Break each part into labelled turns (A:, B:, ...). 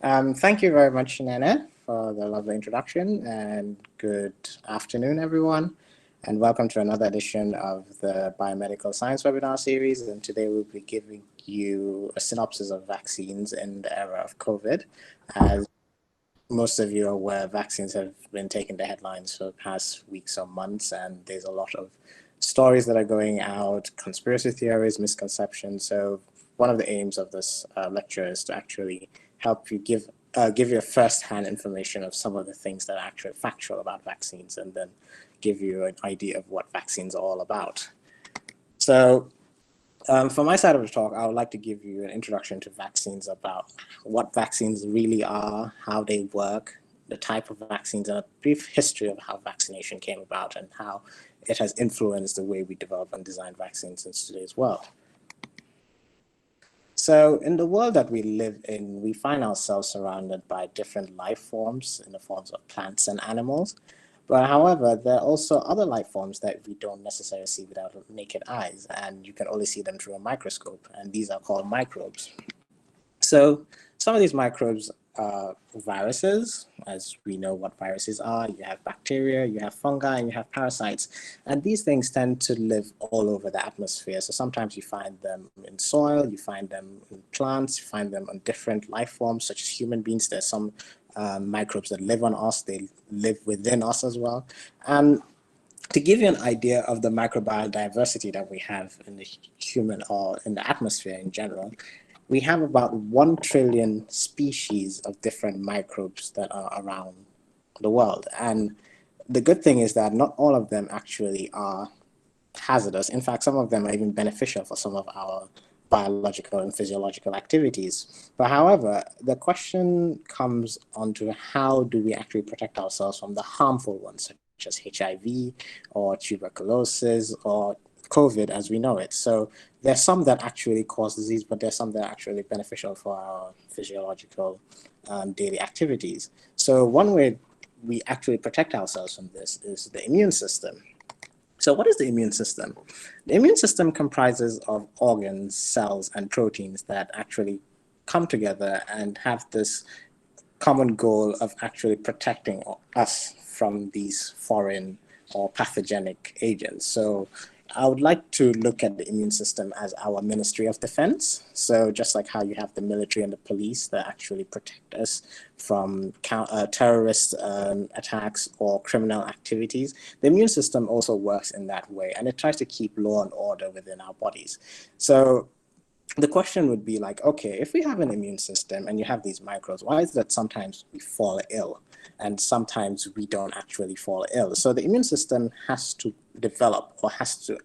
A: Thank you very much, Nana, for the lovely introduction, and good afternoon, everyone, and welcome to another edition of the Biomedical Science webinar series. And today we'll be giving you a synopsis of vaccines in the era of COVID. As most of you are aware, vaccines have been taking the headlines for the past weeks or months, and there's a lot of stories that are going out, conspiracy theories, misconceptions. So one of the aims of this lecture is to actually help you give you a first-hand information of some of the things that are actually factual about vaccines, and then give you an idea of what vaccines are all about. So for my side of the talk, I would like to give you an introduction to vaccines, about what vaccines really are, how they work, the type of vaccines, and a brief history of how vaccination came about and how it has influenced the way we develop and design vaccines in today's world. So in the world that we live in, we find ourselves surrounded by different life forms in the forms of plants and animals. But however, there are also other life forms that we don't necessarily see with our naked eyes, and you can only see them through a microscope, and these are called microbes. So some of these microbes are viruses, as we know what viruses are. You have bacteria, you have fungi, and you have parasites. And these things tend to live all over the atmosphere. So sometimes you find them in soil, you find them in plants, you find them on different life forms, such as human beings. There's some microbes that live on us, they live within us as well. And to give you an idea of the microbial diversity that we have in the human or in the atmosphere in general, we have about 1 trillion species of different microbes that are around the world. And the good thing is that not all of them actually are hazardous. In fact, some of them are even beneficial for some of our biological and physiological activities. But however, the question comes onto how do we actually protect ourselves from the harmful ones, such as HIV or tuberculosis or COVID as we know it. So there's some that actually cause disease, but there's some that are actually beneficial for our physiological daily activities. So one way we actually protect ourselves from this is the immune system. So what is the immune system? The immune system comprises of organs, cells, and proteins that actually come together and have this common goal of actually protecting us from these foreign or pathogenic agents. So I would like to look at the immune system as our Ministry of Defense. So just like how you have the military and the police that actually protect us from terrorist attacks or criminal activities, the immune system also works in that way, and it tries to keep law and order within our bodies. So the question would be like, okay, if we have an immune system and you have these microbes, why is it that sometimes we fall ill and sometimes we don't actually fall ill? So the immune system has to develop or has to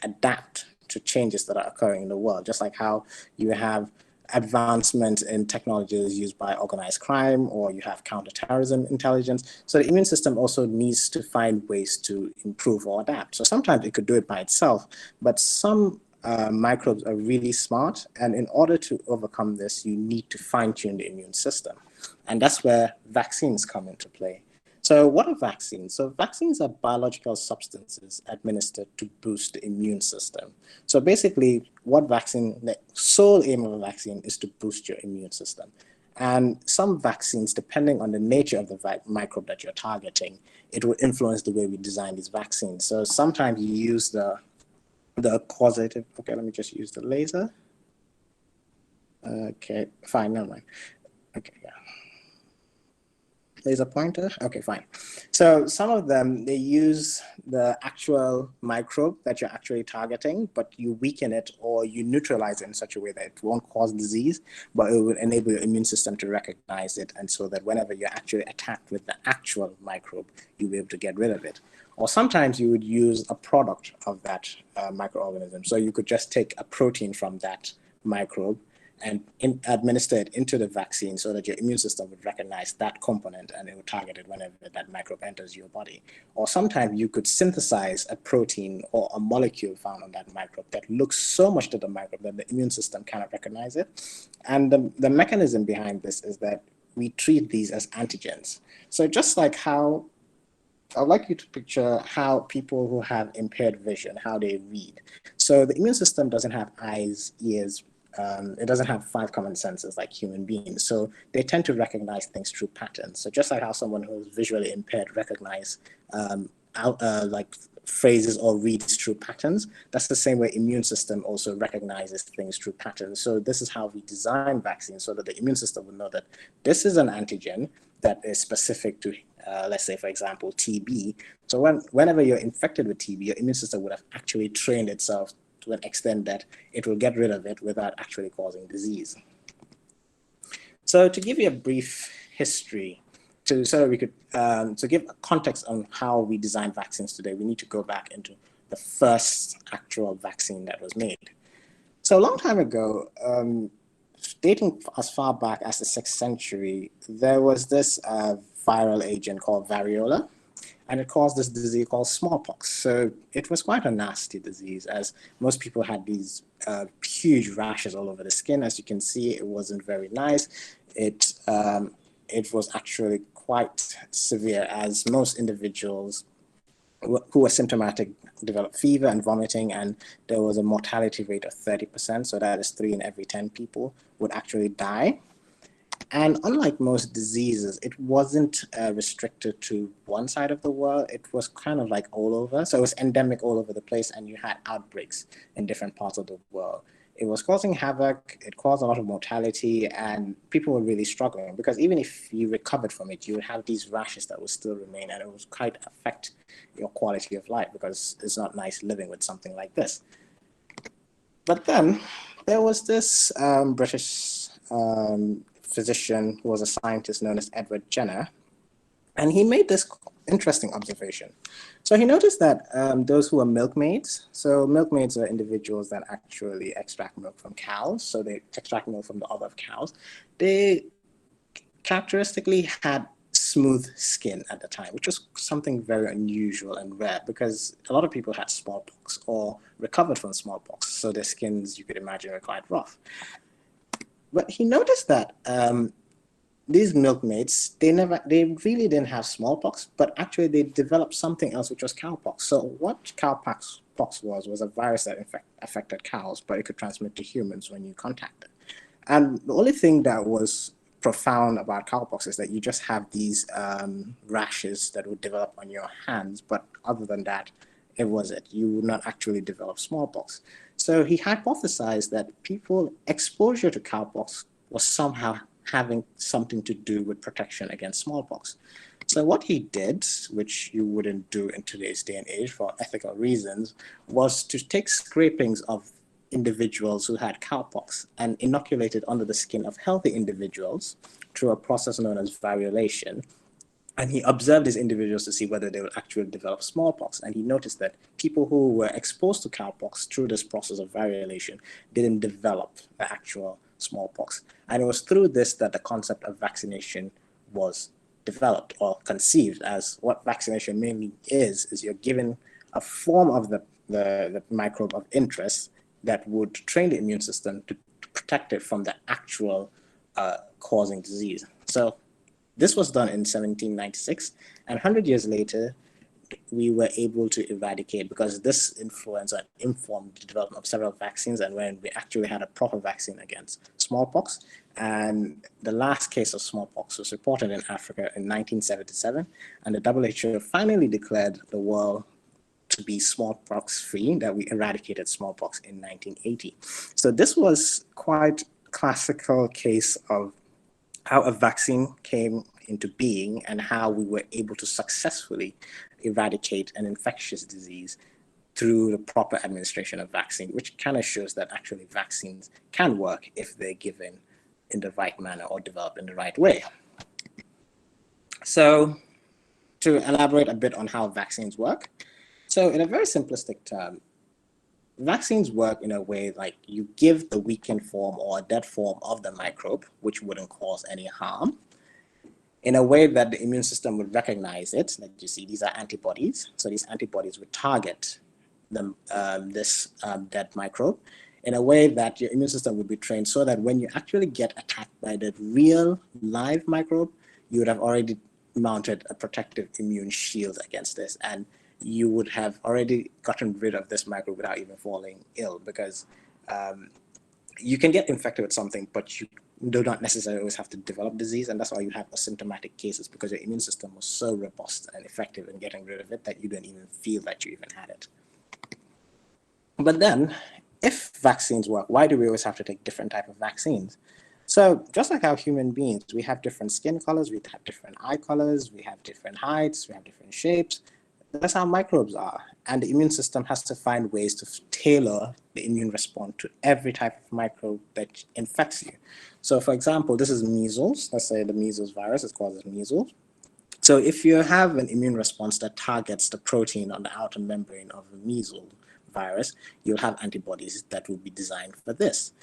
A: adapt to changes that are occurring in the world, just like how you have advancement in technologies used by organized crime, or you have counterterrorism intelligence. So the immune system also needs to find ways to improve or adapt. So sometimes it could do it by itself, but some microbes are really smart, and in order to overcome this, you need to fine-tune the immune system. And that's where vaccines come into play. So what are vaccines? So vaccines are biological substances administered to boost the immune system. So basically, the sole aim of a vaccine is to boost your immune system. And some vaccines, depending on the nature of the microbe that you're targeting, it will influence the way we design these vaccines. So sometimes you use the causative, okay, let me just use the laser. Okay, fine, never mind. Okay, yeah. Laser pointer, okay, fine. So some of them, they use the actual microbe that you're actually targeting, but you weaken it or you neutralize it in such a way that it won't cause disease, but it will enable your immune system to recognize it, and so that whenever you're actually attacked with the actual microbe, you'll be able to get rid of it. Or sometimes you would use a product of that microorganism. So you could just take a protein from that microbe and administer it into the vaccine so that your immune system would recognize that component and it would target it whenever that microbe enters your body. Or sometimes you could synthesize a protein or a molecule found on that microbe that looks so much to the microbe that the immune system cannot recognize it. And the mechanism behind this is that we treat these as antigens. So just like how I'd like you to picture how people who have impaired vision, how they read. So the immune system doesn't have eyes, ears, it doesn't have 5 common senses like human beings. So they tend to recognize things through patterns. So just like how someone who's visually impaired recognize like phrases or reads through patterns, that's the same way immune system also recognizes things through patterns. So this is how we design vaccines, so that the immune system will know that this is an antigen that is specific to, let's say, for example, TB. So whenever you're infected with TB, your immune system would have actually trained itself to an extent that it will get rid of it without actually causing disease. So to give you a brief history, so that we could, to give a context on how we design vaccines today, we need to go back into the first actual vaccine that was made. So a long time ago, dating as far back as the 6th century, there was this viral agent called variola, and it caused this disease called smallpox. So it was quite a nasty disease, as most people had these huge rashes all over the skin. As you can see, it wasn't very nice. It was actually quite severe, as most individuals who were symptomatic developed fever and vomiting, and there was a mortality rate of 30%, so that is 3 in every 10 people would actually die. And unlike most diseases, it wasn't restricted to one side of the world. It was kind of like all over. So it was endemic all over the place, and you had outbreaks in different parts of the world. It was causing havoc, it caused a lot of mortality, and people were really struggling, because even if you recovered from it, you would have these rashes that would still remain, and it would quite affect your quality of life, because it's not nice living with something like this. But then there was this British physician who was a scientist known as Edward Jenner, and he made this interesting observation. So he noticed that those who are milkmaids, so milkmaids are individuals that actually extract milk from cows, so they extract milk from the udder of cows, they characteristically had smooth skin at the time, which was something very unusual and rare, because a lot of people had smallpox or recovered from smallpox, so their skins, you could imagine, were quite rough. But he noticed that these milkmaids, they really didn't have smallpox, but actually they developed something else, which was cowpox. So what cowpox was a virus that affected cows, but it could transmit to humans when you contact it. And the only thing that was profound about cowpox is that you just have these rashes that would develop on your hands, but other than that, it was it. You would not actually develop smallpox. So he hypothesized that people exposure to cowpox was somehow having something to do with protection against smallpox. So what he did, which you wouldn't do in today's day and age for ethical reasons, was to take scrapings of individuals who had cowpox and inoculate it under the skin of healthy individuals through a process known as variolation. And he observed these individuals to see whether they would actually develop smallpox. And he noticed that people who were exposed to cowpox through this process of variolation didn't develop the actual smallpox. And it was through this that the concept of vaccination was developed or conceived, as what vaccination mainly is you're given a form of the microbe of interest that would train the immune system to protect it from the actual causing disease. So this was done in 1796, and 100 years later, we were able to eradicate, because this influenza informed the development of several vaccines, and when we actually had a proper vaccine against smallpox. And the last case of smallpox was reported in Africa in 1977, and the WHO finally declared the world to be smallpox-free, that we eradicated smallpox in 1980. So this was quite a classical case of how a vaccine came into being and how we were able to successfully eradicate an infectious disease through the proper administration of vaccine, which kind of shows that actually vaccines can work if they're given in the right manner or developed in the right way. So to elaborate a bit on how vaccines work, so in a very simplistic term, vaccines work in a way like you give the weakened form or a dead form of the microbe, which wouldn't cause any harm, in a way that the immune system would recognize it. Like you see, these are antibodies. So these antibodies would target this dead microbe in a way that your immune system would be trained so that when you actually get attacked by the real live microbe, you would have already mounted a protective immune shield against this, and you would have already gotten rid of this microbe without even falling ill, because you can get infected with something, but you do not necessarily always have to develop disease, and that's why you have asymptomatic cases, because your immune system was so robust and effective in getting rid of it that you don't even feel that you even had it. But then, if vaccines work, why do we always have to take different type of vaccines? So just like our human beings, we have different skin colors, we have different eye colors, we have different heights, we have different shapes. That's how microbes are. And the immune system has to find ways to tailor the immune response to every type of microbe that infects you. So for example, this is measles. Let's say the measles virus is called measles. So if you have an immune response that targets the protein on the outer membrane of the measles virus, you'll have antibodies that will be designed for this.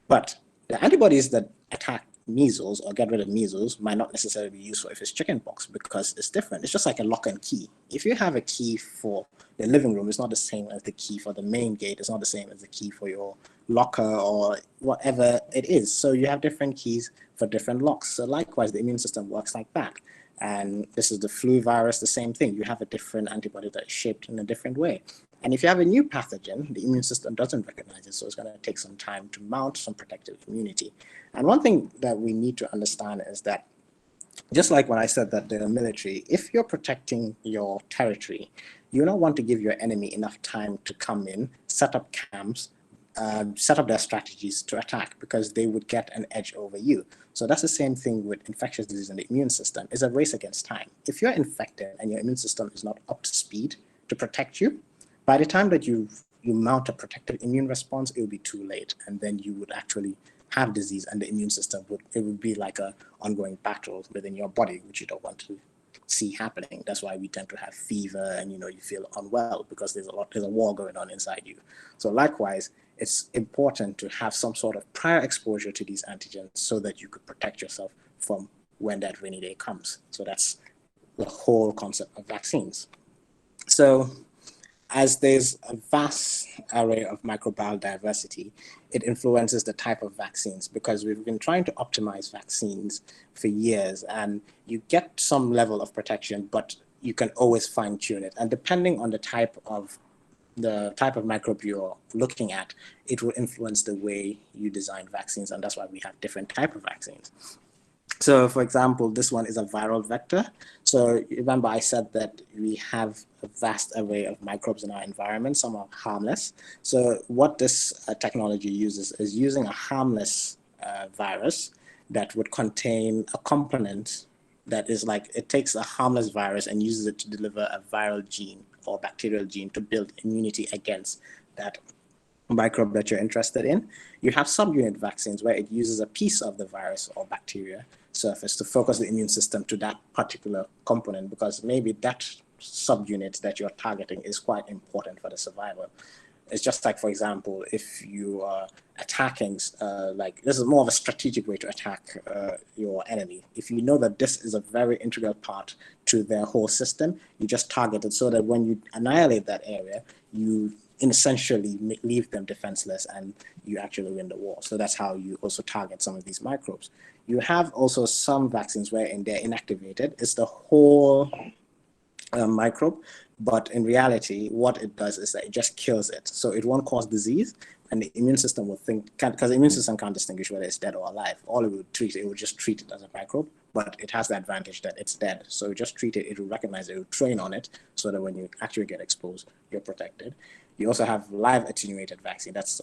A: But the antibodies that attack measles or get rid of measles might not necessarily be useful if it's chickenpox, because it's different. It's just like a lock and key. If you have a key for the living room, it's not the same as the key for the main gate. It's not the same as the key for your locker or whatever it is. So you have different keys for different locks. So likewise, the immune system works like that. And this is the flu virus, the same thing. You have a different antibody that is shaped in a different way. And if you have a new pathogen, the immune system doesn't recognize it, so it's going to take some time to mount some protective immunity. And one thing that we need to understand is that, just like when I said that the military, if you're protecting your territory, you don't want to give your enemy enough time to come in, set up camps, set up their strategies to attack, because they would get an edge over you. So that's the same thing with infectious disease and the immune system. It's a race against time. If you're infected and your immune system is not up to speed to protect you, by the time that you mount a protective immune response, it will be too late, and then you would actually have disease, and the immune system would be like an ongoing battle within your body, which you don't want to see happening. That's why we tend to have fever, and you feel unwell, because there's a war going on inside you. So likewise, it's important to have some sort of prior exposure to these antigens so that you could protect yourself from when that rainy day comes. So that's the whole concept of vaccines. So as there's a vast array of microbial diversity, it influences the type of vaccines, because we've been trying to optimize vaccines for years, and you get some level of protection, but you can always fine tune it. And depending on the type of microbe you're looking at, it will influence the way you design vaccines, and that's why we have different type of vaccines. So for example, this one is a viral vector. So remember I said that we have a vast array of microbes in our environment. Some are harmless. So what this technology uses is using a harmless virus that would contain a component that is like, it takes a harmless virus and uses it to deliver a viral gene or bacterial gene to build immunity against that microbe that you're interested in. You have subunit vaccines where it uses a piece of the virus or bacteria surface to focus the immune system to that particular component, because maybe that subunit that you're targeting is quite important for the survival. It's just like, for example, if you are attacking, like this is more of a strategic way to attack your enemy. If you know that this is a very integral part to their whole system, you just target it so that when you annihilate that area, you essentially leave them defenseless and you actually win the war. So that's how you also target some of these microbes. You have also some vaccines wherein they're inactivated. It's the whole microbe, but in reality, what it does is that it just kills it. So it won't cause disease, and the immune system will think, because the immune system can't distinguish whether it's dead or alive. All it would treat, it would just treat it as a microbe, but it has the advantage that it's dead. So just treat it, it will recognize it, it will train on it, so that when you actually get exposed, you're protected. You also have live attenuated vaccine. That's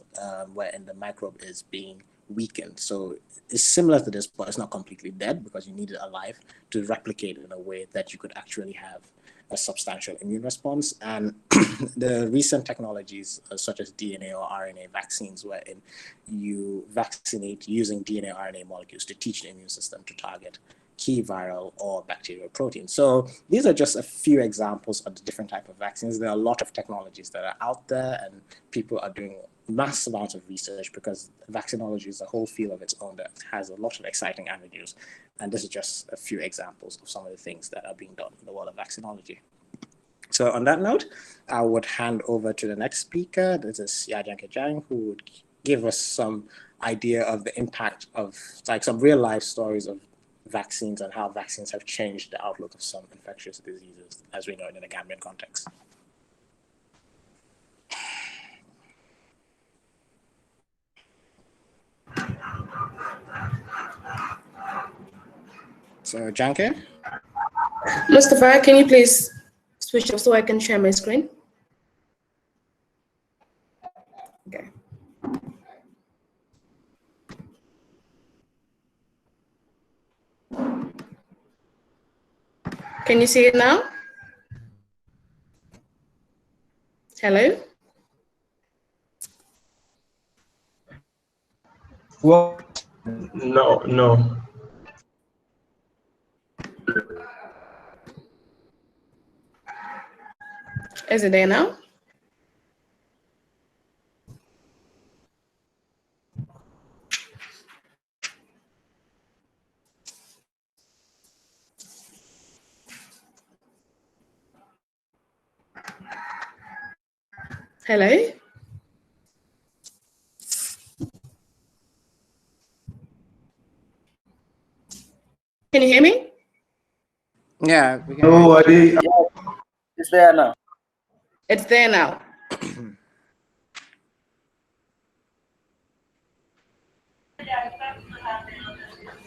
A: wherein the microbe is being weakened. So it's similar to this, but it's not completely dead, because you need it alive to replicate in a way that you could actually have a substantial immune response. And the recent technologies such as DNA or RNA vaccines, wherein you vaccinate using DNA or RNA molecules to teach the immune system to target key viral or bacterial proteins. So these are just a few examples of the different type of vaccines. There are a lot of technologies that are out there, and people are doing mass amounts of research, because vaccinology is a whole field of its own that has a lot of exciting avenues. And this is just a few examples of some of the things that are being done in the world of vaccinology. So on that note, I would hand over to the next speaker. This is Jagne, who would give us some idea of the impact of, like, some real life stories of vaccines and how vaccines have changed the outlook of some infectious diseases, as we know it in the Gambian context. So, Jankey?
B: Mustapha, can you please switch off so I can share my screen? Okay. Can you see it now? Hello?
C: Well, no.
B: Is it there now? Hello? Can you hear me?
A: Yeah, we can.
C: No, yeah,
D: It's there now.
B: It's there now.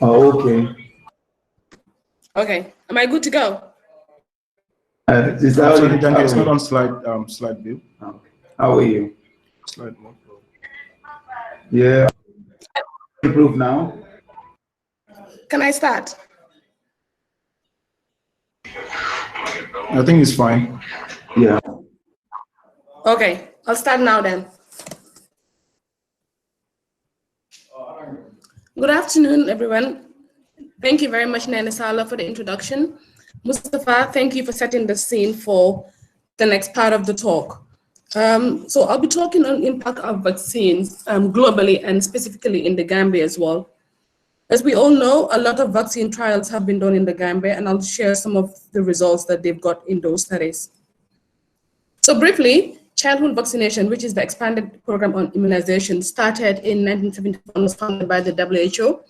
C: Oh, okay.
B: Okay. Am I good to go?
C: Is that
E: Sorry, Jagne, it's not on slide view.
C: Okay. How are you?
E: Slide one.
C: Yeah. Improve now.
B: Can I start?
E: I think it's fine.
C: Yeah.
B: Okay, I'll start now then. Good afternoon, everyone. Thank you very much, Nana Sallah, for the introduction. Mustapha, thank you for setting the scene for the next part of the talk. So I'll be talking on impact of vaccines globally and specifically in the Gambia as well. As we all know, a lot of vaccine trials have been done in the Gambia, and I'll share some of the results that they've got in those studies. So briefly, childhood vaccination, which is the expanded program on immunization, started in 1971, was founded by the WHO.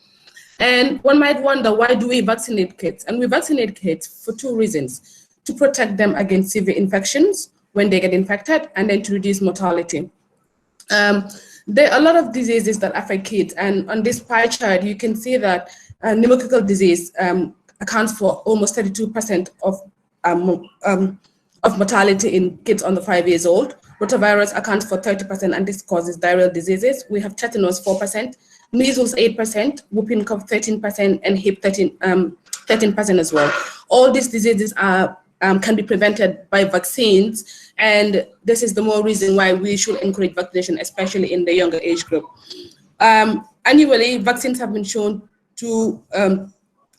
B: And one might wonder, why do we vaccinate kids? And we vaccinate kids for two reasons: to protect them against severe infections when they get infected, and then to reduce mortality. There are a lot of diseases that affect kids, and on this pie chart, you can see that pneumococcal disease accounts for almost 32% of mortality in kids under 5 years old. Rotavirus accounts for 30%, and this causes diarrheal diseases. We have tetanus 4%, measles 8%, whooping cough 13%, and hip 13% as well. All these diseases are can be prevented by vaccines, and this is the more reason why we should encourage vaccination, especially in the younger age group. Annually, vaccines have been shown to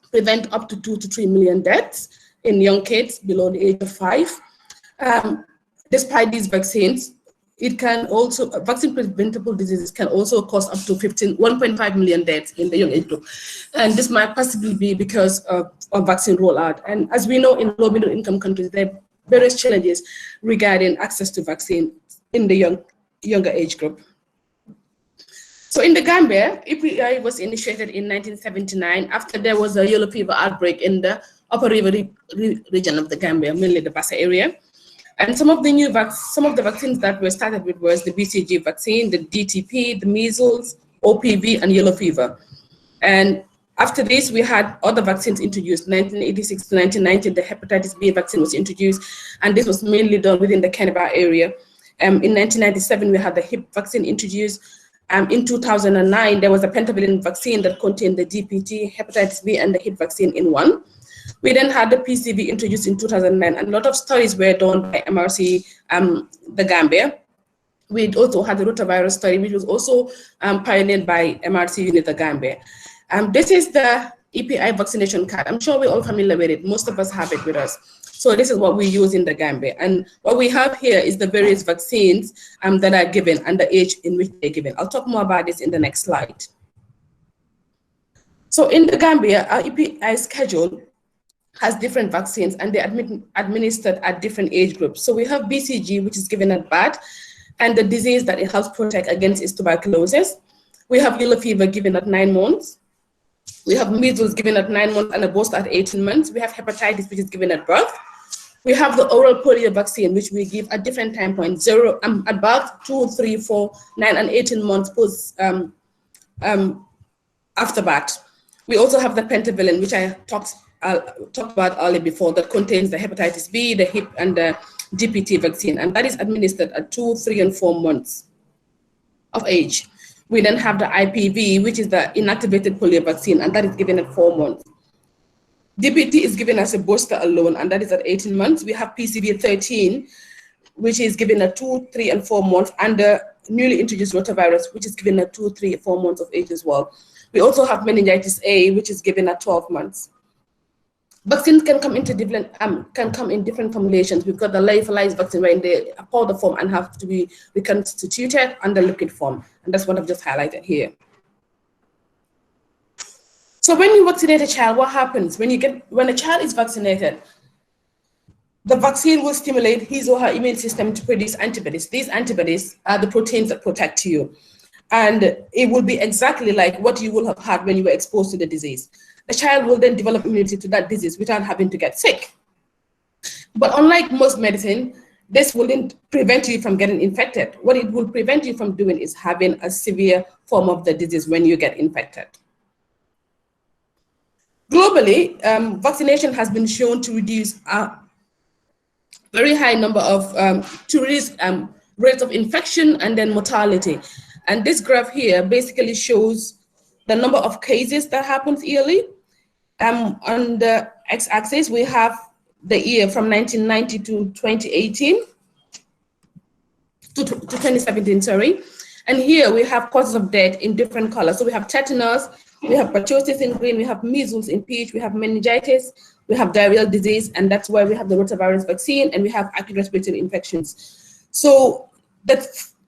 B: prevent up to 2 to 3 million deaths in young kids below the age of 5. Despite these vaccines, it can also, vaccine preventable diseases can also cause up to 1.5 million deaths in the young age group. And this might possibly be because of vaccine rollout. And as we know, in low middle income countries, there are various challenges regarding access to vaccine in the younger age group. So in the Gambia, EPI was initiated in 1979 after there was a yellow fever outbreak in the upper river region of the Gambia, mainly the Bassa area. And some of the vaccines that were started with was the BCG vaccine, the DTP, the measles, OPV, and yellow fever. And after this, we had other vaccines introduced. 1986 to 1990, the hepatitis B vaccine was introduced, and this was mainly done within the Canberra area. In 1997, we had the hip vaccine introduced. In 2009, there was a pentavalent vaccine that contained the DPT, hepatitis B, and the hip vaccine in one. We then had the PCV introduced in 2009, and a lot of studies were done by MRC, the Gambia. We also had the rotavirus study, which was also pioneered by MRC unit, the Gambia. This is the EPI vaccination card. I'm sure we're all familiar with it. Most of us have it with us. So this is what we use in the Gambia. And what we have here is the various vaccines that are given and the age in which they're given. I'll talk more about this in the next slide. So in the Gambia, our EPI schedule has different vaccines, and they're administered at different age groups. So we have BCG, which is given at birth, and the disease that it helps protect against is tuberculosis. We have yellow fever given at 9 months. We have measles given at 9 months and a booster at 18 months. We have hepatitis, which is given at birth. We have the oral polio vaccine, which we give at different time points, at birth, 2, 3, 4, 9, and 18 months post after birth. We also have the pentavalent, which I talked about earlier before, that contains the hepatitis B, the HIP, and the GPT vaccine, and that is administered at 2, 3, and 4 months of age. We then have the IPV, which is the inactivated polio vaccine, and that is given at 4 months. DPT is given as a booster alone, and that is at 18 months. We have PCV13, which is given at 2, 3, and 4 months, and the newly introduced rotavirus, which is given at 2, 3, 4 months of age as well. We also have meningitis A, which is given at 12 months. Vaccines can come into different different formulations. We've got the lyophilized vaccine where in the powder form and have to be reconstituted and the liquid form, and that's what I've just highlighted here. So when you vaccinate a child, what happens? When a child is vaccinated, the vaccine will stimulate his or her immune system to produce antibodies. These antibodies are the proteins that protect you, and it will be exactly like what you will have had when you were exposed to the disease. The child will then develop immunity to that disease without having to get sick. But unlike most medicine, this wouldn't prevent you from getting infected. What it will prevent you from doing is having a severe form of the disease when you get infected. Globally, vaccination has been shown to reduce a very high number of, rates of infection and then mortality. And this graph here basically shows the number of cases that happens yearly. On the x-axis, we have the year from 1990 to 2018, to 2017, sorry. And here we have causes of death in different colors. So we have tetanus, we have pertussis in green, we have measles in peach, we have meningitis, we have diarrheal disease, and that's why we have the rotavirus vaccine, and we have acute respiratory infections. So the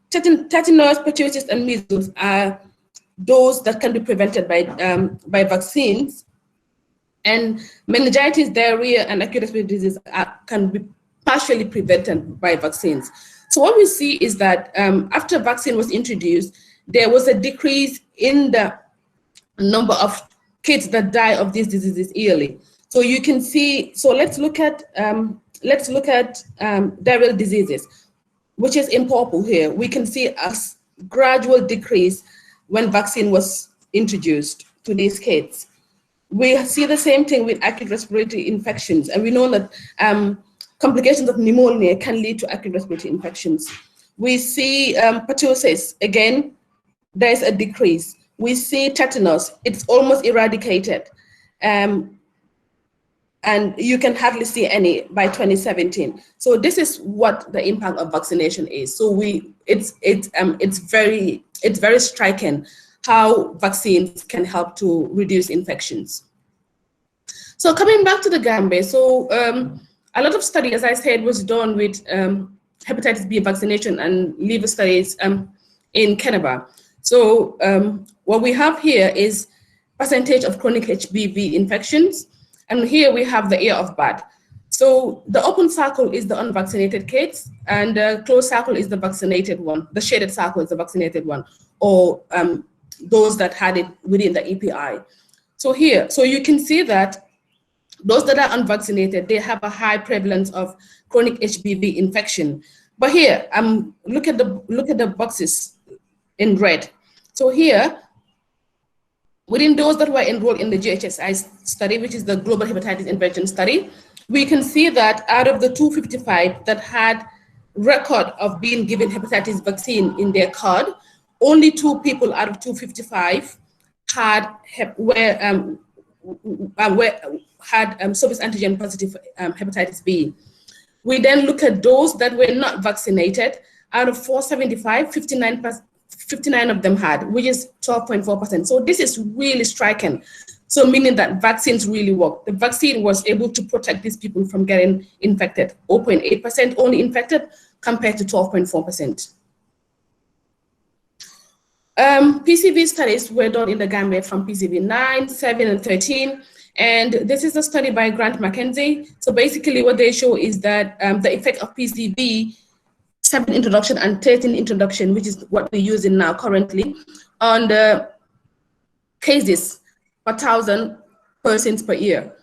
B: tetanus, pertussis, and measles are those that can be prevented by vaccines. And meningitis, diarrhea, and acute respiratory disease can be partially prevented by vaccines. So what we see is that after vaccine was introduced, there was a decrease in the number of kids that die of these diseases yearly. So you can see. So let's look at diarrheal diseases, which is in purple here. We can see a gradual decrease when vaccine was introduced to these kids. We see the same thing with acute respiratory infections, and we know that complications of pneumonia can lead to acute respiratory infections. We see pertussis, again, there's a decrease. We see tetanus, it's almost eradicated, and you can hardly see any by 2017. So this is what the impact of vaccination is. So it's very striking how vaccines can help to reduce infections. So coming back to the Gambia, so a lot of study, as I said, was done with hepatitis B vaccination and liver studies in Canada. So what we have here is percentage of chronic HBV infections, and here we have the year of birth. So the open circle is the unvaccinated kids, and the closed circle is the vaccinated one. The shaded circle is the vaccinated one, or those that had it within the EPI. So here, so you can see that those that are unvaccinated, they have a high prevalence of chronic HBV infection. But here, look at the boxes in red. So here, within those that were enrolled in the GHSI study, which is the Global Hepatitis Infection Study, we can see that out of the 255 that had record of being given hepatitis vaccine in their card, only 2 people out of 255 had surface antigen positive hepatitis B. We then look at those that were not vaccinated. Out of 475, 59 of them had, which is 12.4%. So this is really striking. So meaning that vaccines really work. The vaccine was able to protect these people from getting infected. 0.8% only infected compared to 12.4%. PCV studies were done in the Gambia from PCV 9, 7, and 13. And this is a study by Grant McKenzie. So basically what they show is that the effect of PCV 7 introduction and 13 introduction, which is what we're using now currently, on the cases per 1,000 persons per year.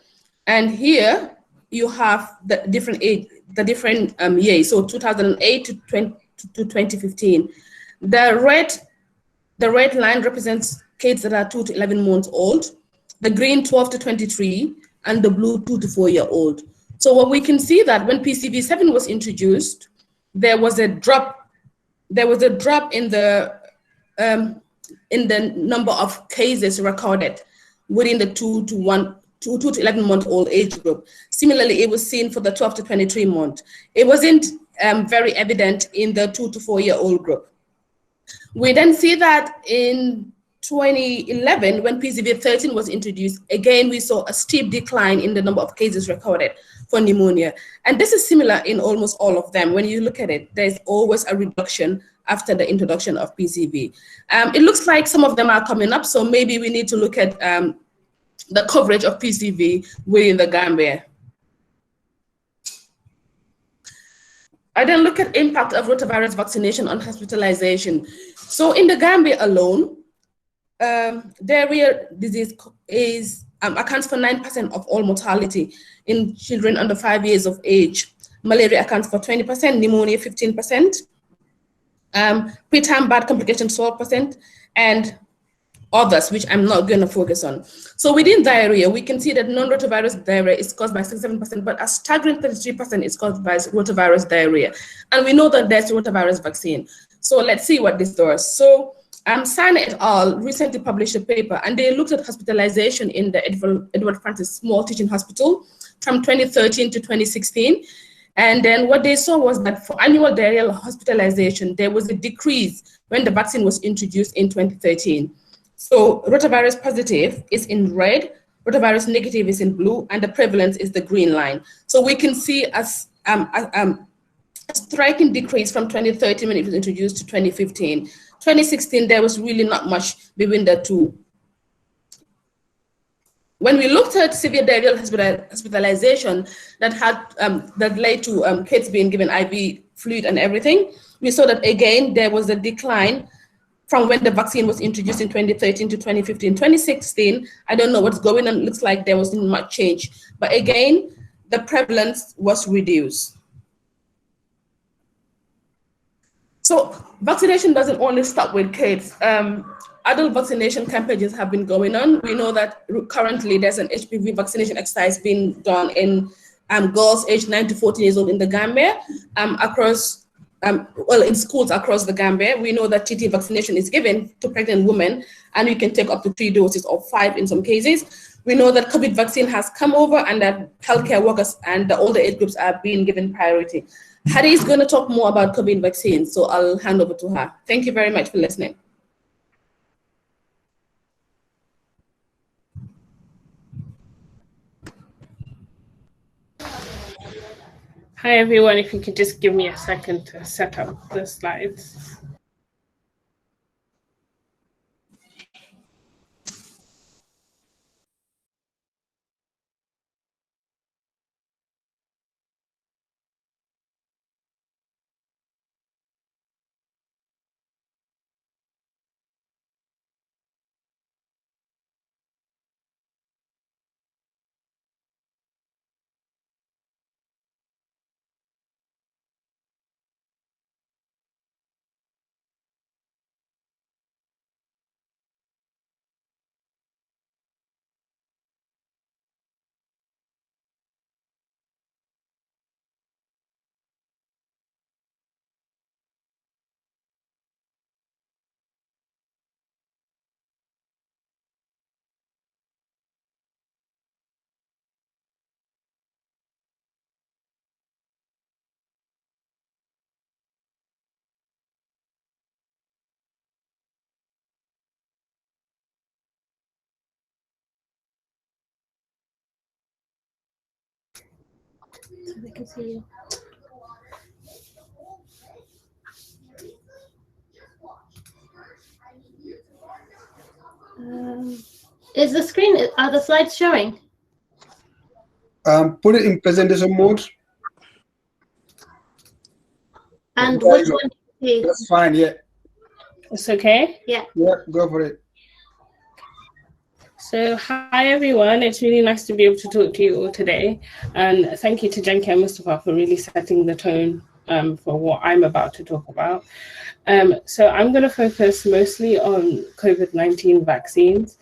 B: And here you have the different age, the different years, so 2008 to 2015. The red line represents kids that are 2 to 11 months old. the green 12 to 23, and the blue 2 to 4 year old. So what we can see that when PCV7 was introduced, there was a drop in the number of cases recorded within the 2 to 11 month old age group. Similarly, it was seen for the 12 to 23 month. It wasn't very evident in the 2 to 4 year old group. We then see that in 2011, when PCV13 was introduced, again, we saw a steep decline in the number of cases recorded for pneumonia. And this is similar in almost all of them. When you look at it, there's always a reduction after the introduction of PCV. It looks like some of them are coming up, so maybe we need to look at the coverage of PCV within the Gambia. I then look at impact of rotavirus vaccination on hospitalization. So in the Gambia alone, diarrhea disease accounts for 9% of all mortality in children under 5 years of age. Malaria accounts for 20%, pneumonia 15%, preterm bad complications 12%, and others, which I'm not going to focus on. So within diarrhea, we can see that non-rotavirus diarrhea is caused by 67%, but a staggering 33% is caused by rotavirus diarrhea. And we know that there's a rotavirus vaccine. So let's see what this does. So Sana et al. Recently published a paper, and they looked at hospitalization in the Edward Francis Small Teaching Hospital from 2013 to 2016. And then what they saw was that for annual diarrheal hospitalization, there was a decrease when the vaccine was introduced in 2013. So rotavirus positive is in red, rotavirus negative is in blue, and the prevalence is the green line. So we can see a striking decrease from 2013 when it was introduced to 2015. 2016, there was really not much between the two. When we looked at severe diarrheal hospitalization that led to kids being given IV fluid and everything, we saw that again there was a decline from when the vaccine was introduced in 2013 to 2015. 2016, I don't know what's going on. It looks like there wasn't much change. But again, the prevalence was reduced. So vaccination doesn't only stop with kids. Adult vaccination campaigns have been going on. We know that currently there's an HPV vaccination exercise being done in girls aged 9 to 14 years old in the Gambia, in schools across the Gambia. We know that TT vaccination is given to pregnant women, and you can take up to 3 doses or 5 in some cases. We know that COVID vaccine has come over, and that healthcare workers and the older age groups are being given priority. Hadi is going to talk more about COVID vaccine, so I'll hand over to her. Thank you very much for listening.
F: Hi everyone, if you could just give me a second to set up the slides. So they can see you.
G: Is the screen, are the slides showing?
H: Put it in presentation mode.
G: And which one?
H: That's fine, yeah.
F: It's okay?
G: Yeah.
H: Yeah, go for it.
F: So hi everyone, it's really nice to be able to talk to you all today. And thank you to Jankey and Mustapha for really setting the tone for what I'm about to talk about. So I'm going to focus mostly on COVID-19 vaccines.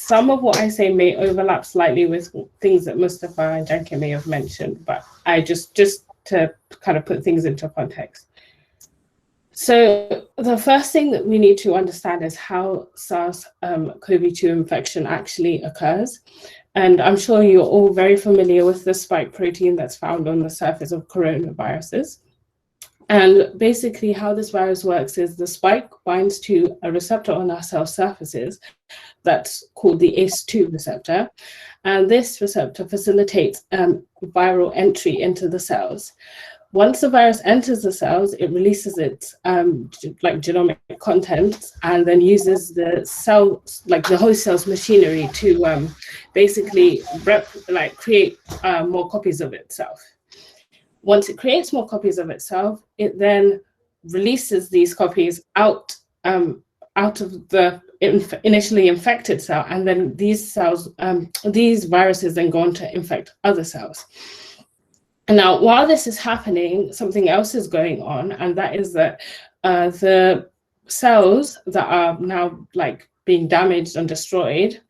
F: some of what I say may overlap slightly with things that Mustapha and Jankey may have mentioned, but I just to kind of put things into context. So the first thing that we need to understand is how SARS-CoV-2 infection actually occurs. And I'm sure you're all very familiar with the spike protein that's found on the surface of coronaviruses. And basically how this virus works is the spike binds to a receptor on our cell surfaces that's called the ACE2 receptor. And this receptor facilitates viral entry into the cells. Once the virus enters the cells, it releases its genomic content and then uses the cell, the host cell's machinery to basically create more copies of itself. Once it creates more copies of itself, it then releases these copies out of the initially infected cell, and then these cells, these viruses then go on to infect other cells. And now, while this is happening, something else is going on, and that is that the cells that are now being damaged and destroyed,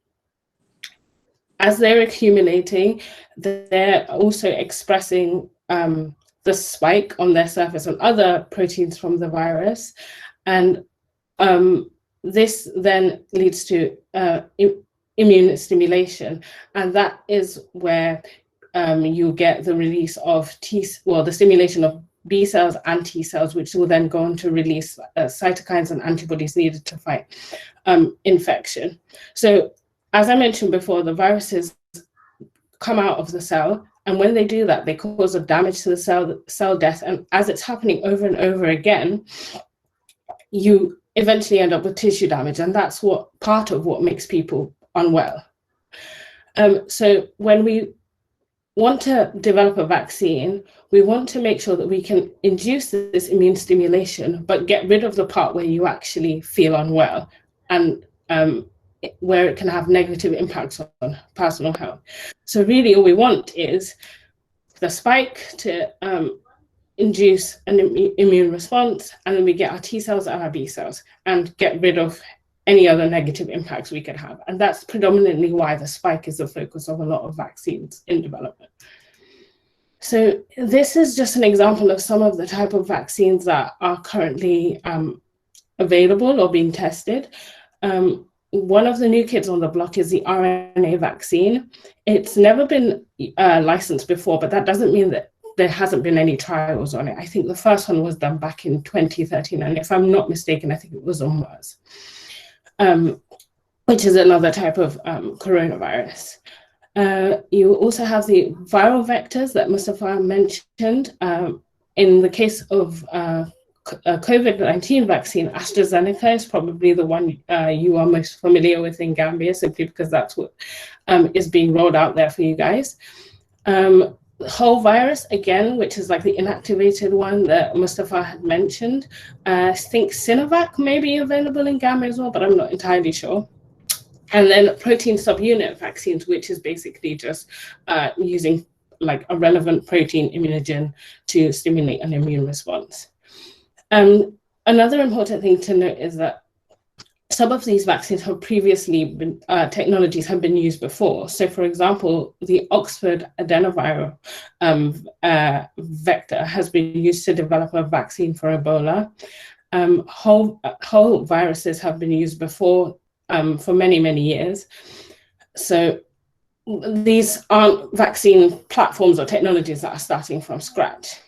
F: as they're accumulating, they're also expressing the spike on their surface on other proteins from the virus, and this then leads to immune stimulation, and that is where you get the release of the stimulation of B cells and T cells, which will then go on to release cytokines and antibodies needed to fight infection. So, as I mentioned before, the viruses come out of the cell, and when they do that, they cause a damage to the cell death. And as it's happening over and over again, you eventually end up with tissue damage, and that's part of what makes people unwell. So when we want to develop a vaccine, we want to make sure that we can induce this immune stimulation, but get rid of the part where you actually feel unwell and where it can have negative impacts on personal health. So really all we want is the spike to induce an immune response, and then we get our T cells and our B cells and get rid of any other negative impacts we could have. And that's predominantly why the spike is the focus of a lot of vaccines in development. So this is just an example of some of the type of vaccines that are currently available or being tested. One of the new kids on the block is the RNA vaccine. It's never been licensed before, but that doesn't mean that there hasn't been any trials on it. I think the first one was done back in 2013, and if I'm not mistaken, I think it was on MERS, which is another type of coronavirus. You also have the viral vectors that Mustapha mentioned. In the case of COVID-19 vaccine, AstraZeneca is probably the one you are most familiar with in Gambia, simply because that's what is being rolled out there for you guys. The whole virus, again, which is like the inactivated one that Mustapha had mentioned. I think Sinovac may be available in Gambia as well, but I'm not entirely sure. And then protein subunit vaccines, which is basically just using like a relevant protein immunogen to stimulate an immune response. Another important thing to note is that some of these vaccines have previously been, technologies have been used before. So for example, the Oxford adenoviral vector has been used to develop a vaccine for Ebola. Whole viruses have been used before for many, many years. So these aren't vaccine platforms or technologies that are starting from scratch.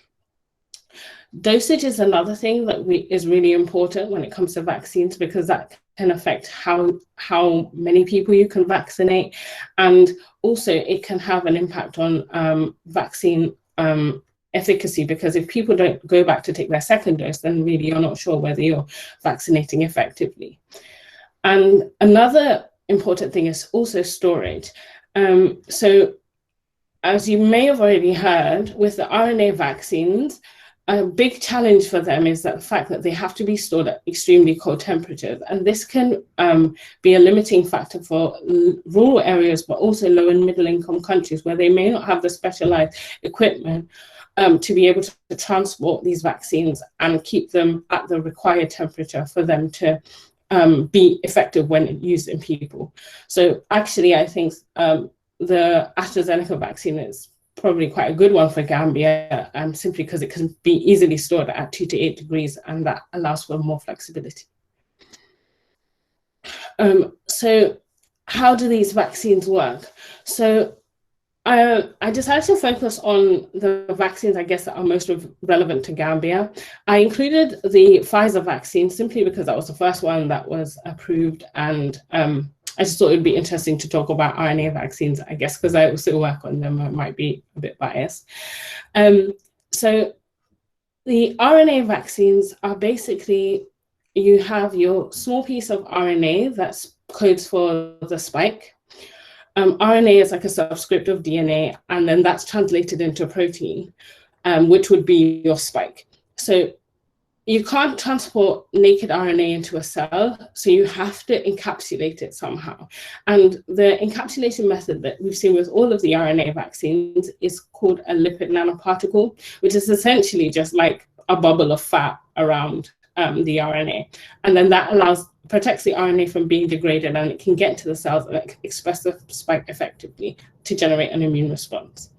F: Dosage is another thing that is really important when it comes to vaccines, because that can affect how many people you can vaccinate, and also it can have an impact on vaccine efficacy, because if people don't go back to take their second dose, then really you're not sure whether you're vaccinating effectively. And another important thing is also storage. So as you may have already heard, with the RNA vaccines, a big challenge for them is that the fact that they have to be stored at extremely cold temperatures. And this can be a limiting factor for rural areas, but also low and middle income countries where they may not have the specialized equipment to be able to transport these vaccines and keep them at the required temperature for them to be effective when used in people. So actually, I think the AstraZeneca vaccine is probably quite a good one for Gambia, simply because it can be easily stored at 2 to 8 degrees, and that allows for more flexibility. So how do these vaccines work? So I decided to focus on the vaccines, I guess, that are most relevant to Gambia. I included the Pfizer vaccine simply because that was the first one that was approved, and I just thought it would be interesting to talk about RNA vaccines, I guess, because I also work on them. I might be a bit biased. So the RNA vaccines are basically, you have your small piece of RNA that codes for the spike. RNA is like a subscript of DNA, and then that's translated into a protein, which would be your spike. So you can't transport naked RNA into a cell, so you have to encapsulate it somehow. And the encapsulation method that we've seen with all of the RNA vaccines is called a lipid nanoparticle, which is essentially just like a bubble of fat around the RNA. And then that protects the RNA from being degraded, and it can get to the cells and express the spike effectively to generate an immune response.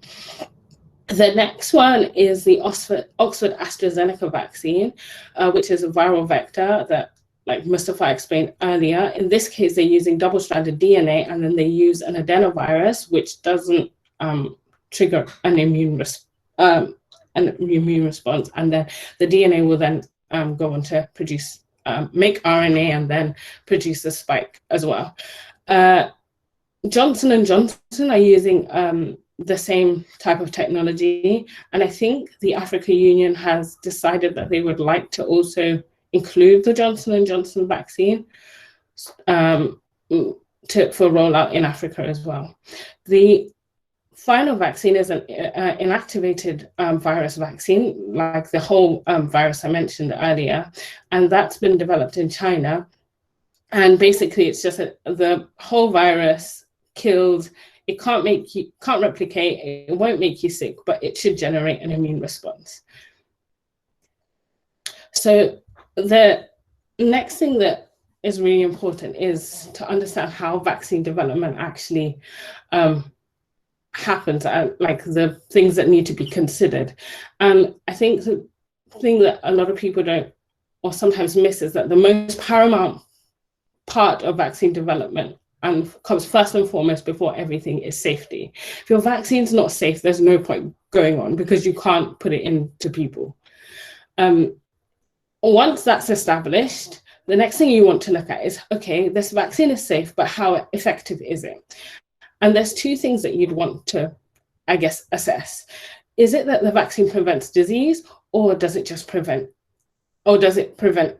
F: The next one is the Oxford AstraZeneca vaccine, which is a viral vector that, like Mustapha explained earlier. In this case, they're using double-stranded DNA, and then they use an adenovirus, which doesn't trigger an immune response, and then the DNA will then go on to produce, make RNA and then produce the spike as well. Johnson & Johnson are using the same type of technology, and I think the African Union has decided that they would like to also include the Johnson & Johnson vaccine for rollout in Africa as well. The final vaccine is an inactivated virus vaccine, like the whole virus I mentioned earlier, and that's been developed in China. And basically, it's just the whole virus killed. It can't replicate. It won't make you sick, but it should generate an immune response. So the next thing that is really important is to understand how vaccine development actually happens, and like the things that need to be considered. And I think the thing that a lot of people don't, or sometimes miss, is that the most paramount part of vaccine development and comes first and foremost before everything is safety. If your vaccine's not safe, there's no point going on because you can't put it into people. Once that's established, the next thing you want to look at is, okay, this vaccine is safe, but how effective is it? And there's two things that you'd want to, I guess, assess. Is it that the vaccine prevents disease, or does it just prevent, or does it prevent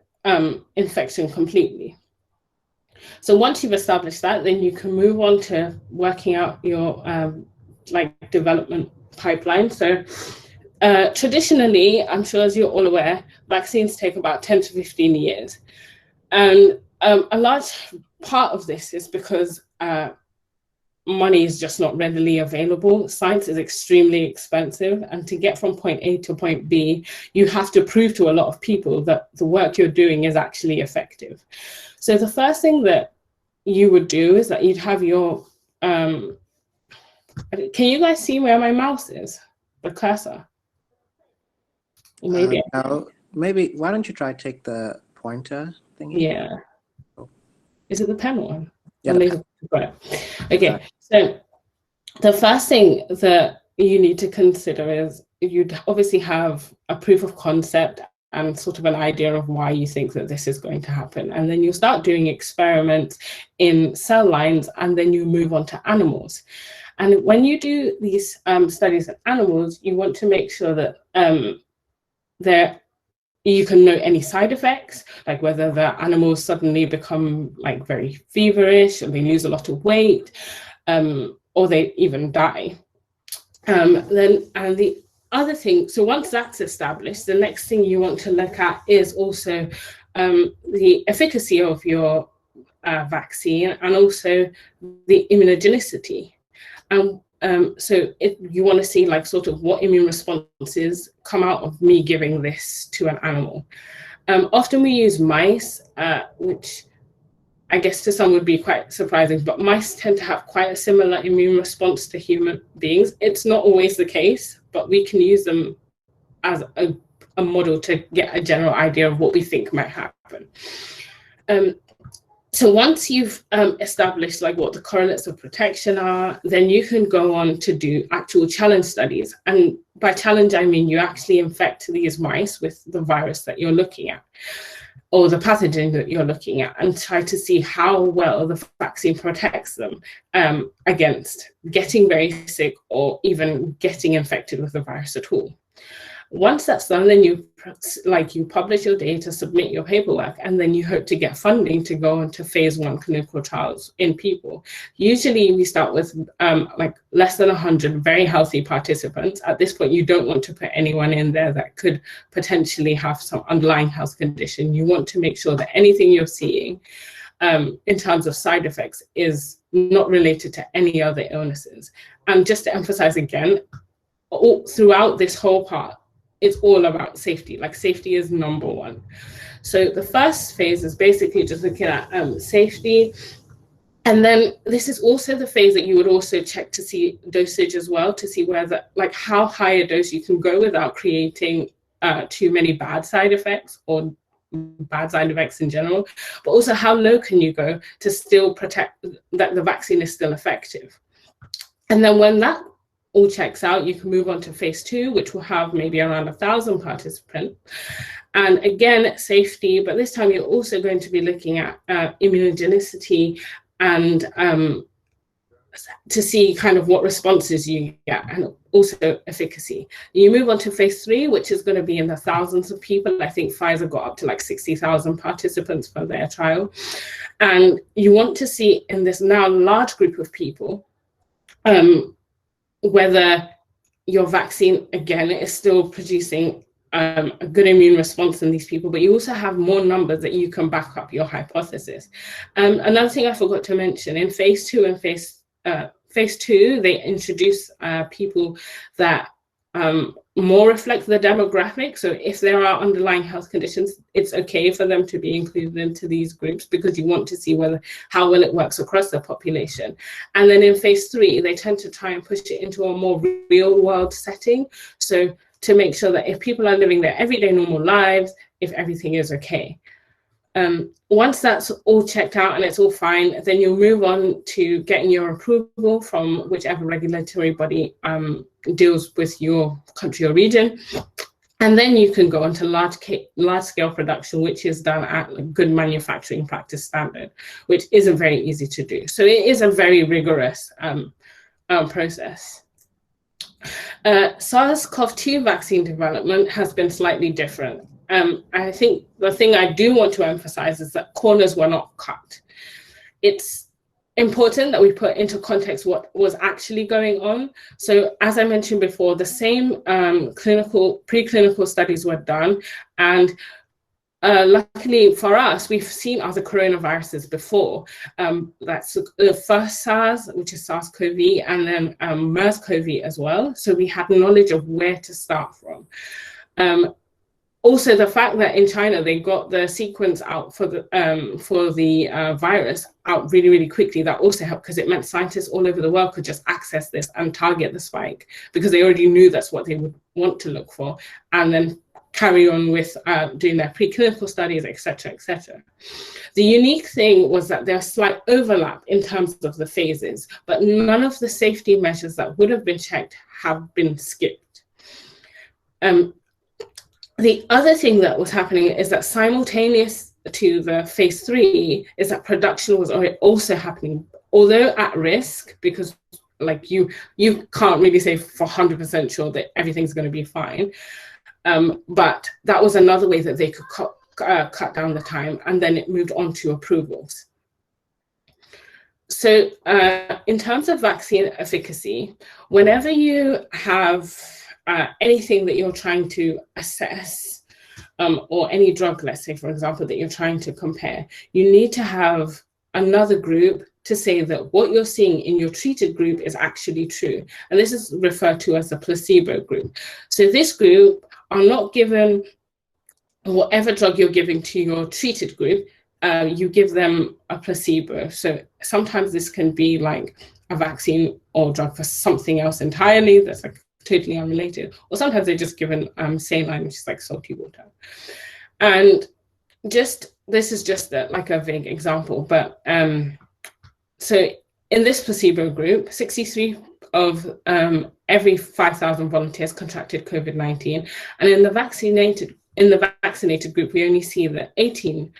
F: infection completely? So once you've established that, then you can move on to working out your development pipeline. So traditionally, I'm sure as you're all aware, vaccines take about 10 to 15 years. And a large part of this is because money is just not readily available. Science is extremely expensive, and to get from point A to point B, you have to prove to a lot of people that the work you're doing is actually effective. So the first thing that you would do is that you'd have your, can you guys see where my mouse is? The cursor? Maybe.
A: No, maybe, why don't you try take the pointer thing?
F: Yeah. Is it the pen one?
A: Yeah.
F: Okay, so the first thing that you need to consider is you'd obviously have a proof of concept and sort of an idea of why you think that this is going to happen. And then you start doing experiments in cell lines, and then you move on to animals. And when you do these studies in animals, you want to make sure that you can note any side effects, like whether the animals suddenly become like very feverish, or they lose a lot of weight, or they even die. And the other thing, so once that's established, the next thing you want to look at is also the efficacy of your vaccine, and also the immunogenicity. So you want to see like sort of what immune responses come out of me giving this to an animal. Often we use mice, which I guess to some would be quite surprising, but mice tend to have quite a similar immune response to human beings. It's not always the case, but we can use them as a model to get a general idea of what we think might happen. So once you've established like what the correlates of protection are, then you can go on to do actual challenge studies. And by challenge, I mean you actually infect these mice with the virus that you're looking at, or the pathogen that you're looking at, and try to see how well the vaccine protects them against getting very sick or even getting infected with the virus at all. Once that's done, then you publish your data, submit your paperwork, and then you hope to get funding to go into phase 1 clinical trials in people. Usually we start with like less than 100 very healthy participants. At this point, you don't want to put anyone in there that could potentially have some underlying health condition. You want to make sure that anything you're seeing in terms of side effects is not related to any other illnesses. And just to emphasize again, throughout this whole part, it's all about safety. Like safety is number one. So the first phase is basically just looking at safety. And then this is also the phase that you would also check to see dosage as well, to see whether, like how high a dose you can go without creating too many bad side effects or bad side effects in general, but also how low can you go to still protect that the vaccine is still effective. And then when that all checks out, you can move on to phase 2, which will have maybe around 1,000 participants. And again, safety, but this time you're also going to be looking at immunogenicity and to see kind of what responses you get, and also efficacy. You move on to phase 3, which is going to be in the thousands of people. I think Pfizer got up to like 60,000 participants for their trial. And you want to see in this now large group of people, whether your vaccine, again, is still producing a good immune response in these people, but you also have more numbers that you can back up your hypothesis. Another thing I forgot to mention, in phase 2 and phase 2, they introduce people that more reflect the demographic. So if there are underlying health conditions, it's okay for them to be included into these groups, because you want to see how well it works across the population. And then in phase 3, they tend to try and push it into a more real world setting. So to make sure that if people are living their everyday normal lives, if everything is okay. Once that's all checked out and it's all fine, then you'll move on to getting your approval from whichever regulatory body deals with your country or region. And then you can go on to large scale production, which is done at a good manufacturing practice standard, which isn't very easy to do. So it is a very rigorous process. SARS-CoV-2 vaccine development has been slightly different. I think the thing I do want to emphasize is that corners were not cut. It's important that we put into context what was actually going on. So as I mentioned before, the same preclinical studies were done. And luckily for us, we've seen other coronaviruses before. That's the first SARS, which is SARS-CoV, and then MERS-CoV as well. So we had knowledge of where to start from. Also, the fact that in China they got the sequence out for the virus out really, really quickly, that also helped, because it meant scientists all over the world could just access this and target the spike, because they already knew that's what they would want to look for, and then carry on with doing their preclinical studies, etc., etc. The unique thing was that there's slight overlap in terms of the phases, but none of the safety measures that would have been checked have been skipped. The other thing that was happening is that simultaneous to the phase 3 is that production was also happening, although at risk, because like you can't really say for 100% sure that everything's going to be fine. But that was another way that they could cut down the time, and then it moved on to approvals. So in terms of vaccine efficacy, whenever you have anything that you're trying to assess, or any drug, let's say, for example, that you're trying to compare, you need to have another group to say that what you're seeing in your treated group is actually true. And this is referred to as the placebo group. So this group are not given whatever drug you're giving to your treated group. you give them a placebo. So sometimes this can be like a vaccine or drug for something else entirely that's like totally unrelated, or sometimes they're just given saline, which is like salty water. And just this is just like a vague example, but so in this placebo group, 63 of every 5,000 volunteers contracted COVID-19, and in the vaccinated group, we only see that 18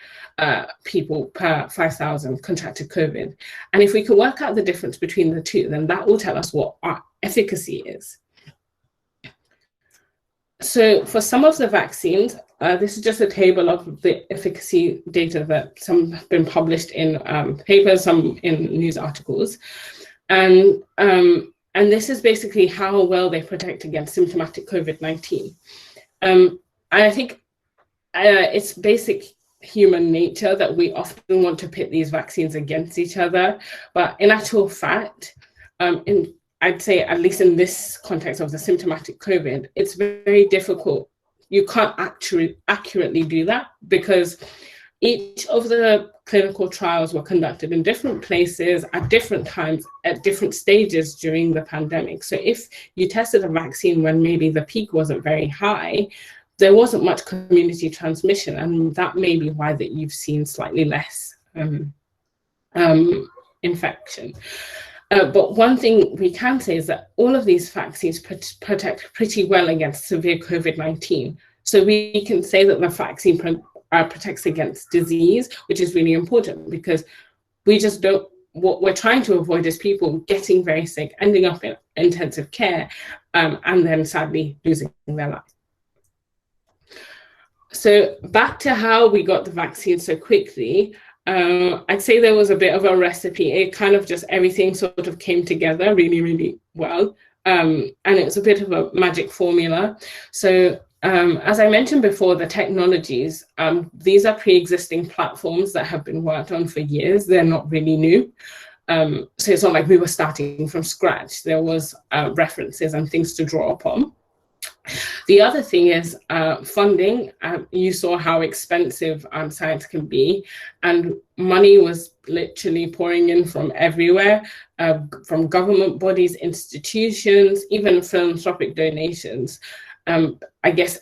F: people per 5,000 contracted COVID. And if we can work out the difference between the two, then that will tell us what our efficacy is. So for some of the vaccines, this is just a table of the efficacy data that some have been published in papers, some in news articles. And this is basically how well they protect against symptomatic COVID-19. And I think it's basic human nature that we often want to pit these vaccines against each other. But in actual fact, I'd say, at least in this context of the symptomatic COVID, it's very difficult. You can't actually accurately do that because each of the clinical trials were conducted in different places at different times, at different stages during the pandemic. So if you tested a vaccine when maybe the peak wasn't very high, there wasn't much community transmission, and that may be why that you've seen slightly less infection. But one thing we can say is that all of these vaccines protect pretty well against severe COVID-19. So we can say that the vaccine protects against disease, which is really important because we just don't, what we're trying to avoid is people getting very sick, ending up in intensive care, and then sadly losing their life. So back to how we got the vaccine so quickly. I'd say there was a bit of a recipe. It kind of just everything sort of came together really, really well. And it was a bit of a magic formula. So as I mentioned before, the technologies, these are pre-existing platforms that have been worked on for years. They're not really new. So it's not like we were starting from scratch. There was references and things to draw upon. The other thing is funding. You saw how expensive science can be, and money was literally pouring in from everywhere, from government bodies, institutions, even philanthropic donations. I guess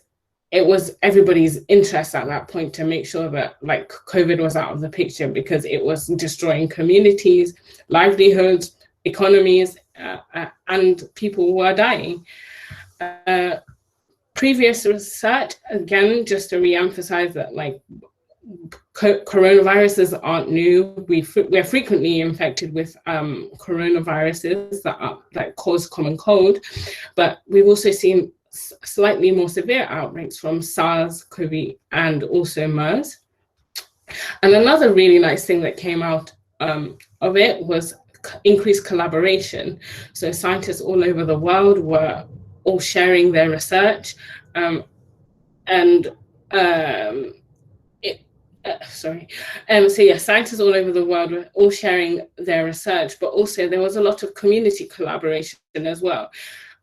F: it was everybody's interest at that point to make sure that like COVID was out of the picture because it was destroying communities, livelihoods, economies, and people were dying. Previous research, again, just to re-emphasize that like coronaviruses aren't new. We're frequently infected with coronaviruses that cause common cold, but we've also seen slightly more severe outbreaks from SARS-CoV and also MERS. And another really nice thing that came out of it was increased collaboration. So scientists all over the world were all sharing their research, so yeah, scientists all over the world were all sharing their research, but also there was a lot of community collaboration as well.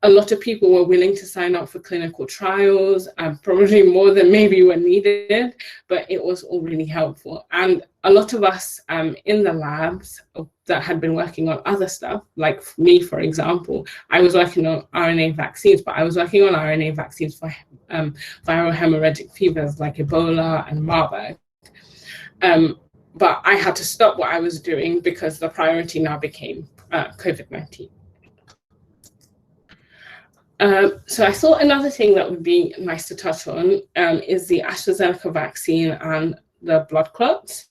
F: A lot of people were willing to sign up for clinical trials, probably more than maybe were needed, but it was all really helpful. And a lot of us in the labs that had been working on other stuff, like me, for example, I was working on RNA vaccines, but I was working on RNA vaccines for viral hemorrhagic fevers like Ebola and Marburg. But I had to stop what I was doing because the priority now became COVID-19. So I thought another thing that would be nice to touch on is the AstraZeneca vaccine and the blood clots,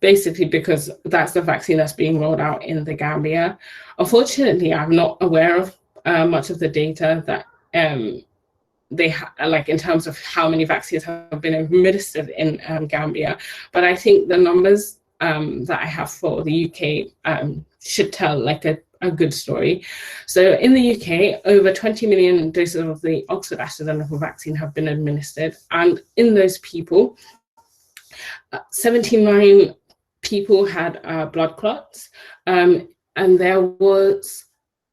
F: basically because that's the vaccine that's being rolled out in the Gambia. Unfortunately, I'm not aware of much of the data that they like in terms of how many vaccines have been administered in Gambia, but I think the numbers that I have for the UK should tell like a good story. So in the UK, over 20 million doses of the Oxford AstraZeneca vaccine have been administered. And in those people, 79 people had blood clots, and there was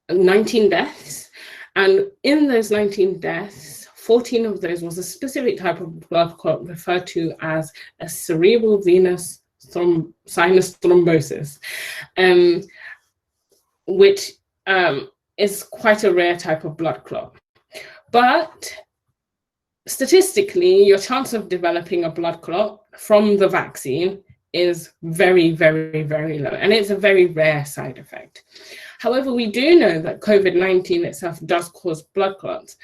F: 19 deaths. And in those 19 deaths, 14 of those was a specific type of blood clot referred to as a cerebral venous sinus thrombosis, which is quite a rare type of blood clot. But statistically, your chance of developing a blood clot from the vaccine is very, very, very low, and it's a very rare side effect. However, we do know that COVID-19 itself does cause blood clots,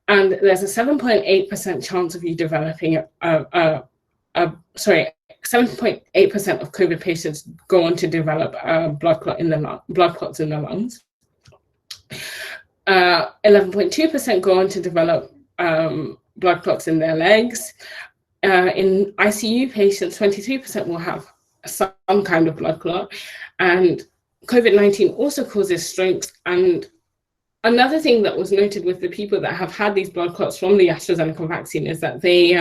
F: and there's a 7.8% chance of you developing 7.8% of COVID patients go on to develop blood clots in the lungs. 11.2% go on to develop blood clots in their legs. In ICU patients, 23% will have some kind of blood clot, and COVID-19 also causes strokes. And another thing that was noted with the people that have had these blood clots from the AstraZeneca vaccine is that they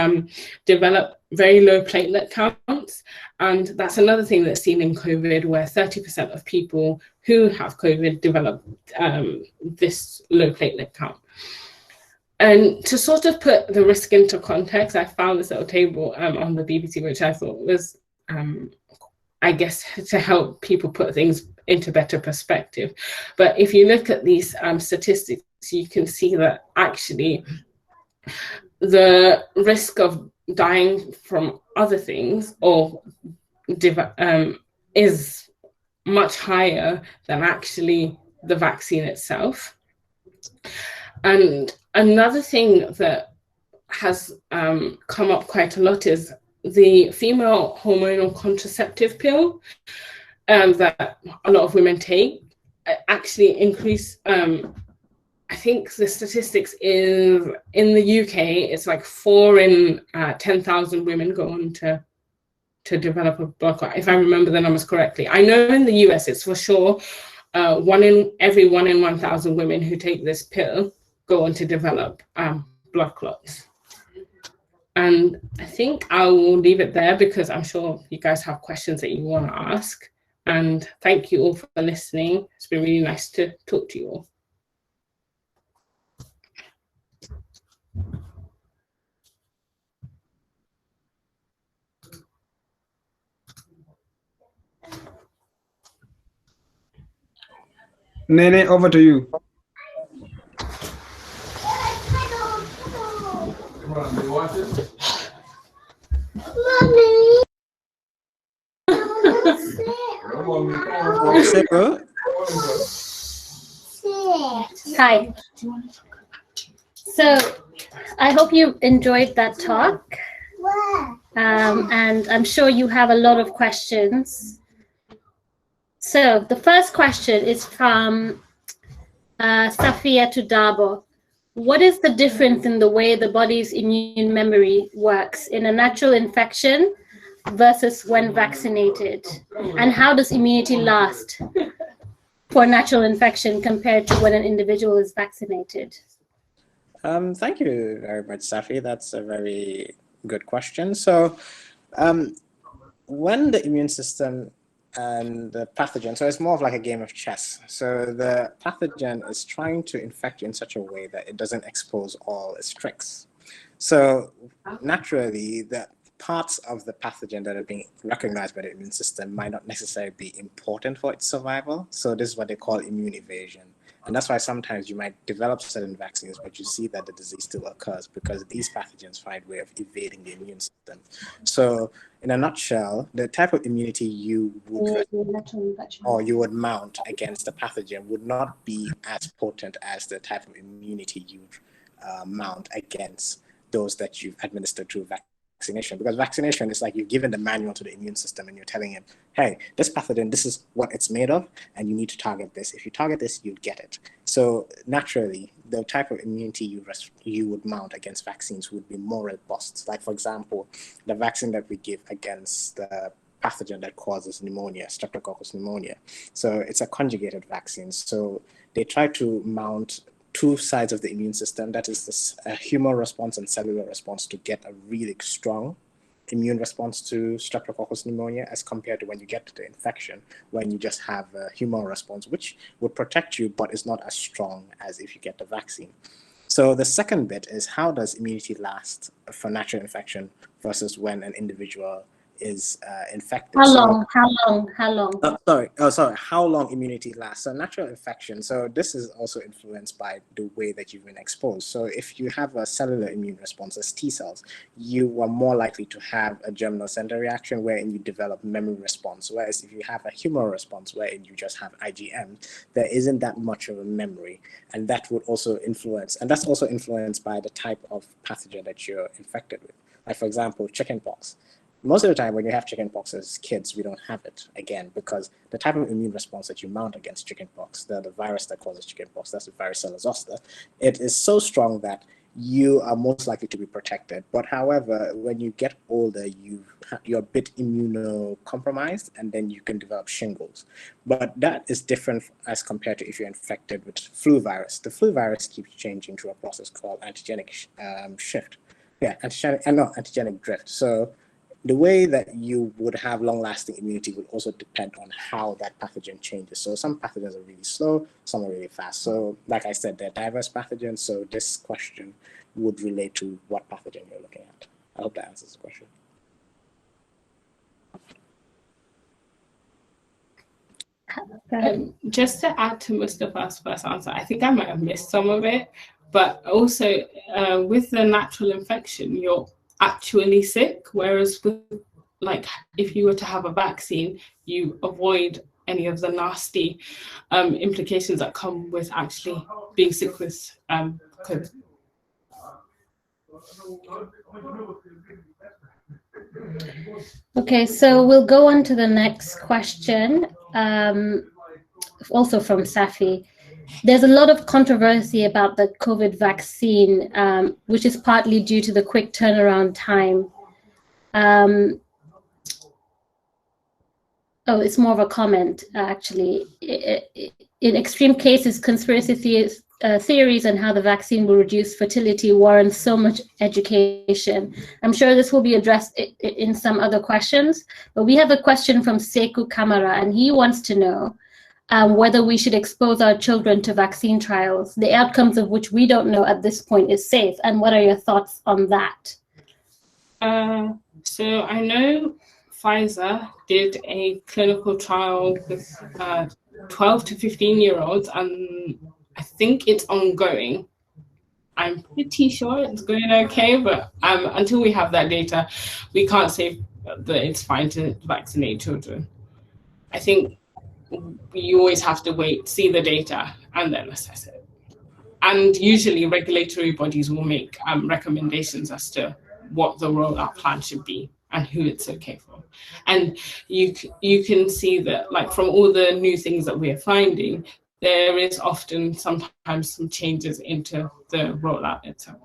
F: develop very low platelet counts. And that's another thing that's seen in COVID, where 30% of people who have COVID develop this low platelet count. And to sort of put the risk into context, I found this little table on the BBC, which I thought was, I guess, to help people put things into better perspective. But if you look at these statistics, you can see that actually the risk of dying from other things or is much higher than actually the vaccine itself. And another thing that has come up quite a lot is the female hormonal contraceptive pill that a lot of women take actually increase. I think the statistics is in the UK, it's like 4 in 10,000 women go on to develop a blood clot, if I remember the numbers correctly. I know in the US it's for sure 1 in 1,000 women who take this pill go on to develop blood clots. And I think I will leave it there because I'm sure you guys have questions that you want to ask. And thank you all for listening. It's been really nice to talk to you all.
H: Nene, over to you.
G: Hi. So I hope you enjoyed that talk. And I'm sure you have a lot of questions. So the first question is from Safia Tudabo. What is the difference in the way the body's immune memory works in a natural infection versus when vaccinated? And how does immunity last for natural infection compared to when an individual is vaccinated?
A: Thank you very much, Safi. That's a very good question. So when the immune system and the pathogen, so it's more of like a game of chess. So the pathogen is trying to infect you in such a way that it doesn't expose all its tricks. So naturally, the parts of the pathogen that are being recognized by the immune system might not necessarily be important for its survival. So this is what they call immune evasion. And that's why sometimes you might develop certain vaccines, but you see that the disease still occurs because these pathogens find a way of evading the immune system. So in a nutshell, the type of immunity you would or you would mount against the pathogen would not be as potent as the type of immunity you mount against those that you've administered through vaccination. Because vaccination is like you've given the manual to the immune system and you're telling him, hey, this pathogen, this is what it's made of, and you need to target this. If you target this, you'd get it. So naturally, the type of immunity you would mount against vaccines would be more robust. Like, for example, the vaccine that we give against the pathogen that causes pneumonia, Streptococcus pneumonia. So it's a conjugated vaccine. So they try to mount 2 sides of the immune system, that is this humoral response and cellular response, to get a really strong immune response to Streptococcus pneumonia as compared to when you get to the infection, when you just have a humoral response, which would protect you, but is not as strong as if you get the vaccine. So the second bit is, how does immunity last for natural infection versus when an individual is infected?
G: How long?
A: How long immunity lasts? So natural infection. So this is also influenced by the way that you've been exposed. So if you have a cellular immune response as T cells, you are more likely to have a germinal center reaction wherein you develop memory response. Whereas if you have a humoral response wherein you just have IgM, there isn't that much of a memory. And that would also influence, and that's also influenced by the type of pathogen that you're infected with. Like for example, chickenpox. Most of the time when you have chickenpox as kids, we don't have it, again, because the type of immune response that you mount against chickenpox, the virus that causes chickenpox, that's the varicella zoster, it is so strong that you are most likely to be protected. But however, when you get older, you're a bit immunocompromised, and then you can develop shingles. But that is different as compared to if you're infected with flu virus. The flu virus keeps changing through a process called antigenic shift. Yeah, antigenic drift. So the way that you would have long-lasting immunity would also depend on how that pathogen changes. So some pathogens are really slow, some are really fast. So like I said, they're diverse pathogens. So this question would relate to what pathogen you're looking at. I hope that answers the question.
F: Just to add to Mustapha's first answer, I think I might have missed some of it, but also with the natural infection, you're actually sick, whereas with, like, if you were to have a vaccine, you avoid any of the nasty implications that come with actually being sick with COVID.
G: Okay, so we'll go on to the next question, also from Safi. There's a lot of controversy about the COVID vaccine, which is partly due to the quick turnaround time. Oh, it's more of a comment, actually. In extreme cases, conspiracy theories on how the vaccine will reduce fertility warrant so much education. I'm sure this will be addressed in some other questions, but we have a question from Sekou Kamara, and he wants to know whether we should expose our children to vaccine trials, the outcomes of which we don't know at this point is safe. And what are your thoughts on that?
F: So I know Pfizer did a clinical trial with 12 to 15-year-olds, and I think it's ongoing. I'm pretty sure it's going okay, but until we have that data, we can't say that it's fine to vaccinate children. I think you always have to wait, see the data, and then assess it. And usually regulatory bodies will make recommendations as to what the rollout plan should be and who it's okay for. And you can see that, like, from all the new things that we're finding, there is often sometimes some changes into the rollout itself.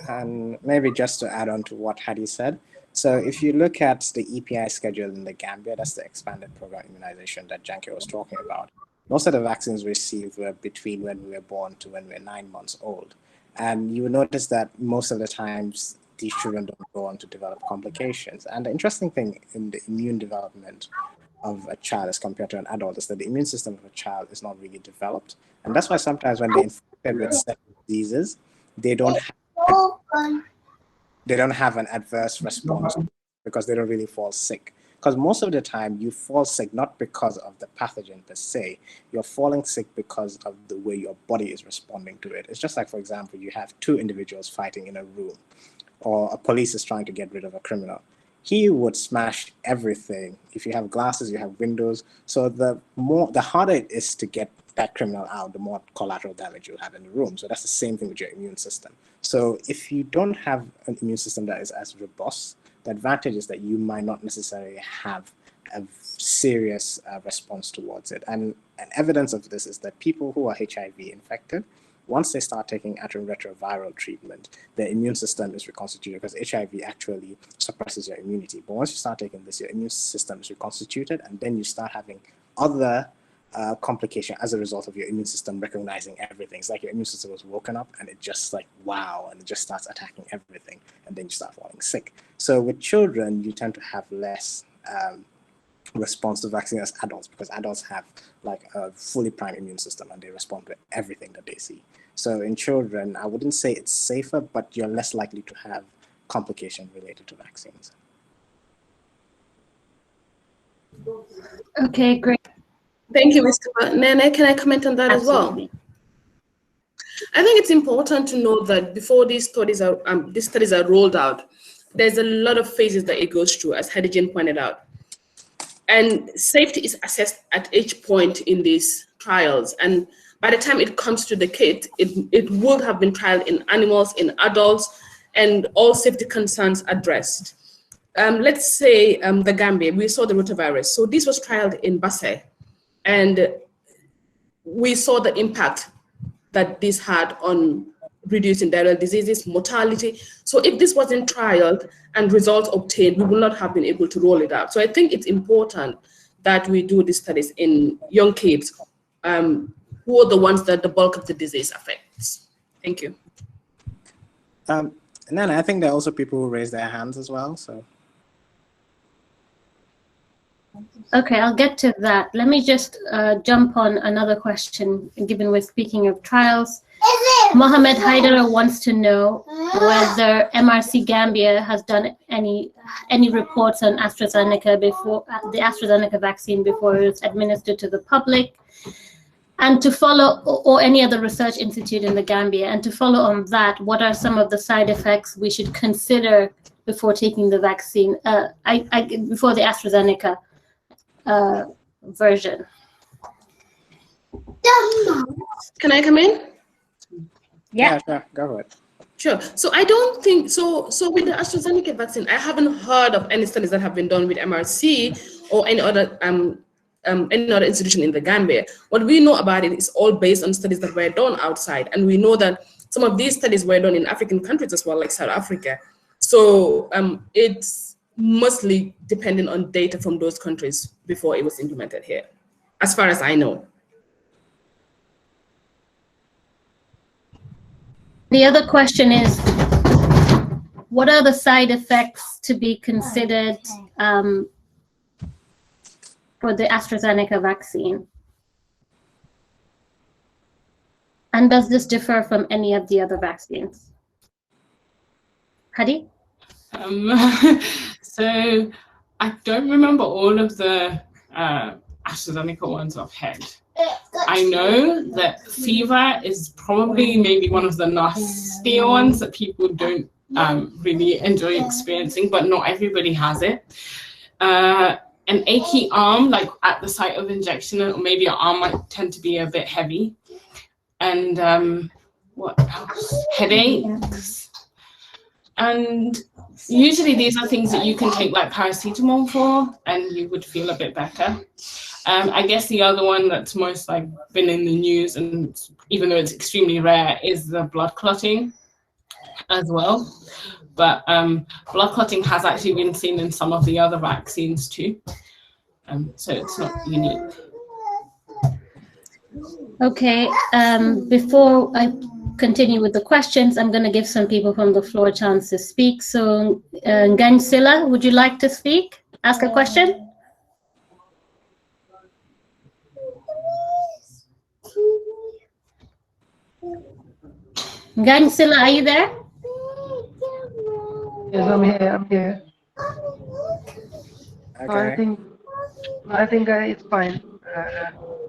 A: And maybe just to add on to what Hadi said, so if you look at the EPI schedule in the Gambia, that's the expanded program immunization that Jankey was talking about. Most of the vaccines received were between when we were born to when we're 9 months old. And you will notice that most of the times these children don't go on to develop complications. And the interesting thing in the immune development of a child as compared to an adult is that the immune system of a child is not really developed. And that's why sometimes when they're infected with certain diseases, they don't have an adverse response because they don't really fall sick. Because most of the time you fall sick not because of the pathogen per se, you're falling sick because of the way your body is responding to it. It's just like, for example, you have two individuals fighting in a room, or a police is trying to get rid of a criminal. He would smash everything. If you have glasses, you have windows. So the harder it is to get that criminal out, the more collateral damage you'll have in the room. So that's the same thing with your immune system. So if you don't have an immune system that is as robust, the advantage is that you might not necessarily have a serious response towards it. And evidence of this is that people who are HIV infected, once they start taking antiretroviral treatment, their immune system is reconstituted, because HIV actually suppresses your immunity. But once you start taking this, your immune system is reconstituted, and then you start having other complication as a result of your immune system recognizing everything. It's like your immune system was woken up and it just like, wow, and it just starts attacking everything, and then you start falling sick. So with children, you tend to have less response to vaccine as adults, because adults have like a fully primed immune system and they respond to everything that they see. So in children, I wouldn't say it's safer, but you're less likely to have complications related to vaccines.
G: Okay, great.
B: Thank you, Mr. Nene. Can I comment on that
G: Absolutely.
B: as well? I think it's important to know that before these studies are rolled out, there's a lot of phases that it goes through, as Hadijane pointed out. And safety is assessed at each point in these trials. And by the time it comes to the kit, it would have been trialed in animals, in adults, and all safety concerns addressed. Let's say the Gambia, we saw the rotavirus. So this was trialed in Basse, and we saw the impact that this had on reducing diarrheal diseases, mortality. So if this wasn't trialed and results obtained, we would not have been able to roll it out. So I think it's important that we do these studies in young kids who are the ones that the bulk of the disease affects. Thank you.
A: And then I think there are also people who raise their hands as well. So.
G: Okay, I'll get to that. Let me just jump on another question, given we're speaking of trials. Mohammed Haidara wants to know whether MRC Gambia has done any reports on AstraZeneca before the AstraZeneca vaccine before it was administered to the public, and to follow, or any other research institute in the Gambia, and to follow on that, what are some of the side effects we should consider before taking the vaccine, before the AstraZeneca version?
B: Can I come in?
A: Yeah, sure, go ahead.
B: Sure. So I don't think so. So with the AstraZeneca vaccine, I haven't heard of any studies that have been done with MRC or any other institution in the Gambia. What we know about it is all based on studies that were done outside, and we know that some of these studies were done in African countries as well, like South Africa. So it's mostly dependent on data from those countries before it was implemented here, as far as I know.
G: The other question is, what are the side effects to be considered for the AstraZeneca vaccine? And does this differ from any of the other vaccines? Hadi?
F: So I don't remember all of the AstraZeneca ones offhand. I know that fever is probably maybe one of the nastier ones that people don't really enjoy experiencing, but not everybody has it. An achy arm, like at the site of injection, or maybe your arm might tend to be a bit heavy. And what else? Headaches. And usually these are things that you can take like paracetamol for, and you would feel a bit better. I guess the other one that's most like been in the news, and even though it's extremely rare, is the blood clotting as well. But blood clotting has actually been seen in some of the other vaccines too. So it's not unique.
G: Okay, before I continue with the questions, I'm going to give some people from the floor a chance to speak. So Gansila, would you like to speak? Ask a question? Gansila, are you there?
I: Yes, I'm here.
A: Okay.
I: I think it's fine.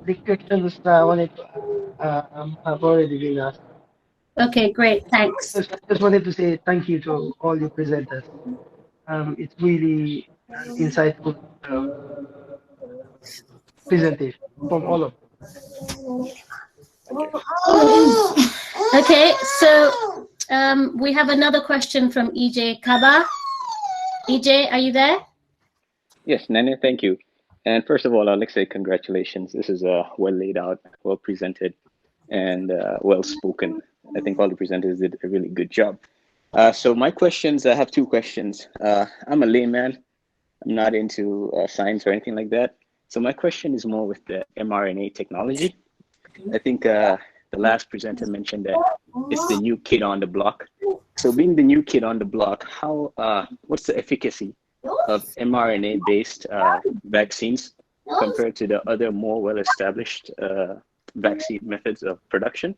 I: The questions I wanted to, have already been asked.
G: Okay, great, thanks.
I: Just wanted to say thank you to all your presenters. It's really insightful presentation from all of them.
G: Okay, so we have another question from EJ Kaba. EJ, are you there?
J: Yes, Nene, thank you. And first of all, I'd like to say congratulations. This is well laid out, well presented, and well spoken. I think all the presenters did a really good job. So my questions, I have two questions. I'm a layman. I'm not into science or anything like that. So my question is more with the mRNA technology. I think the last presenter mentioned that it's the new kid on the block. So being the new kid on the block, how what's the efficacy of mRNA-based vaccines compared to the other more well-established vaccine methods of production?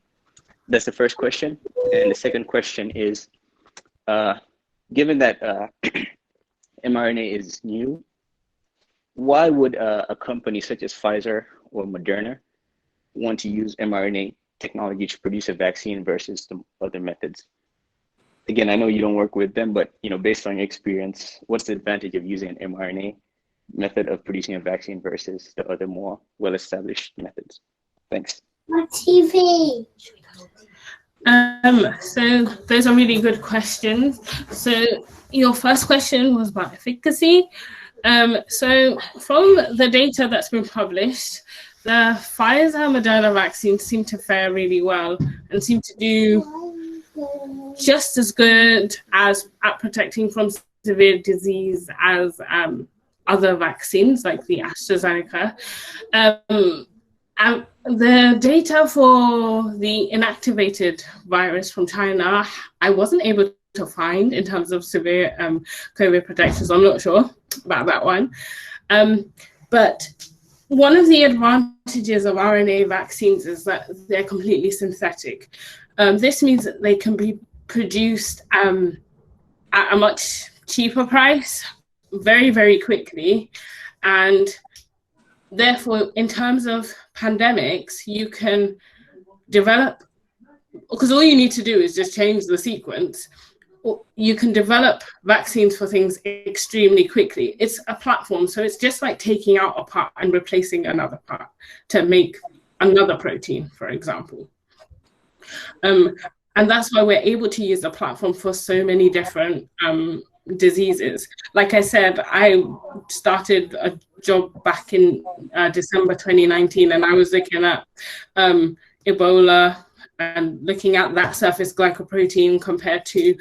J: That's the first question. And the second question is, given that mRNA is new, why would a company such as Pfizer or Moderna want to use mRNA technology to produce a vaccine versus the other methods? Again, I know you don't work with them, but based on your experience, what's the advantage of using an mRNA method of producing a vaccine versus the other more well-established methods? Thanks.
G: My TV.
F: So those are really good questions. So your first question was about efficacy. So from the data that's been published, the Pfizer Moderna vaccines seem to fare really well and seem to do just as good as at protecting from severe disease as other vaccines like the AstraZeneca. And the data for the inactivated virus from China, I wasn't able to find in terms of severe COVID protection, so I'm not sure about that one. But one of the advantages of RNA vaccines is that they're completely synthetic. This means that they can be produced at a much cheaper price, very, very quickly. And therefore, in terms of pandemics, you can develop, because all you need to do is just change the sequence. You can develop vaccines for things extremely quickly. It's a platform, so it's just like taking out a part and replacing another part to make another protein, for example. And that's why we're able to use the platform for so many different diseases. Like I said, I started a job back in December 2019, and I was looking at Ebola and looking at that surface glycoprotein compared to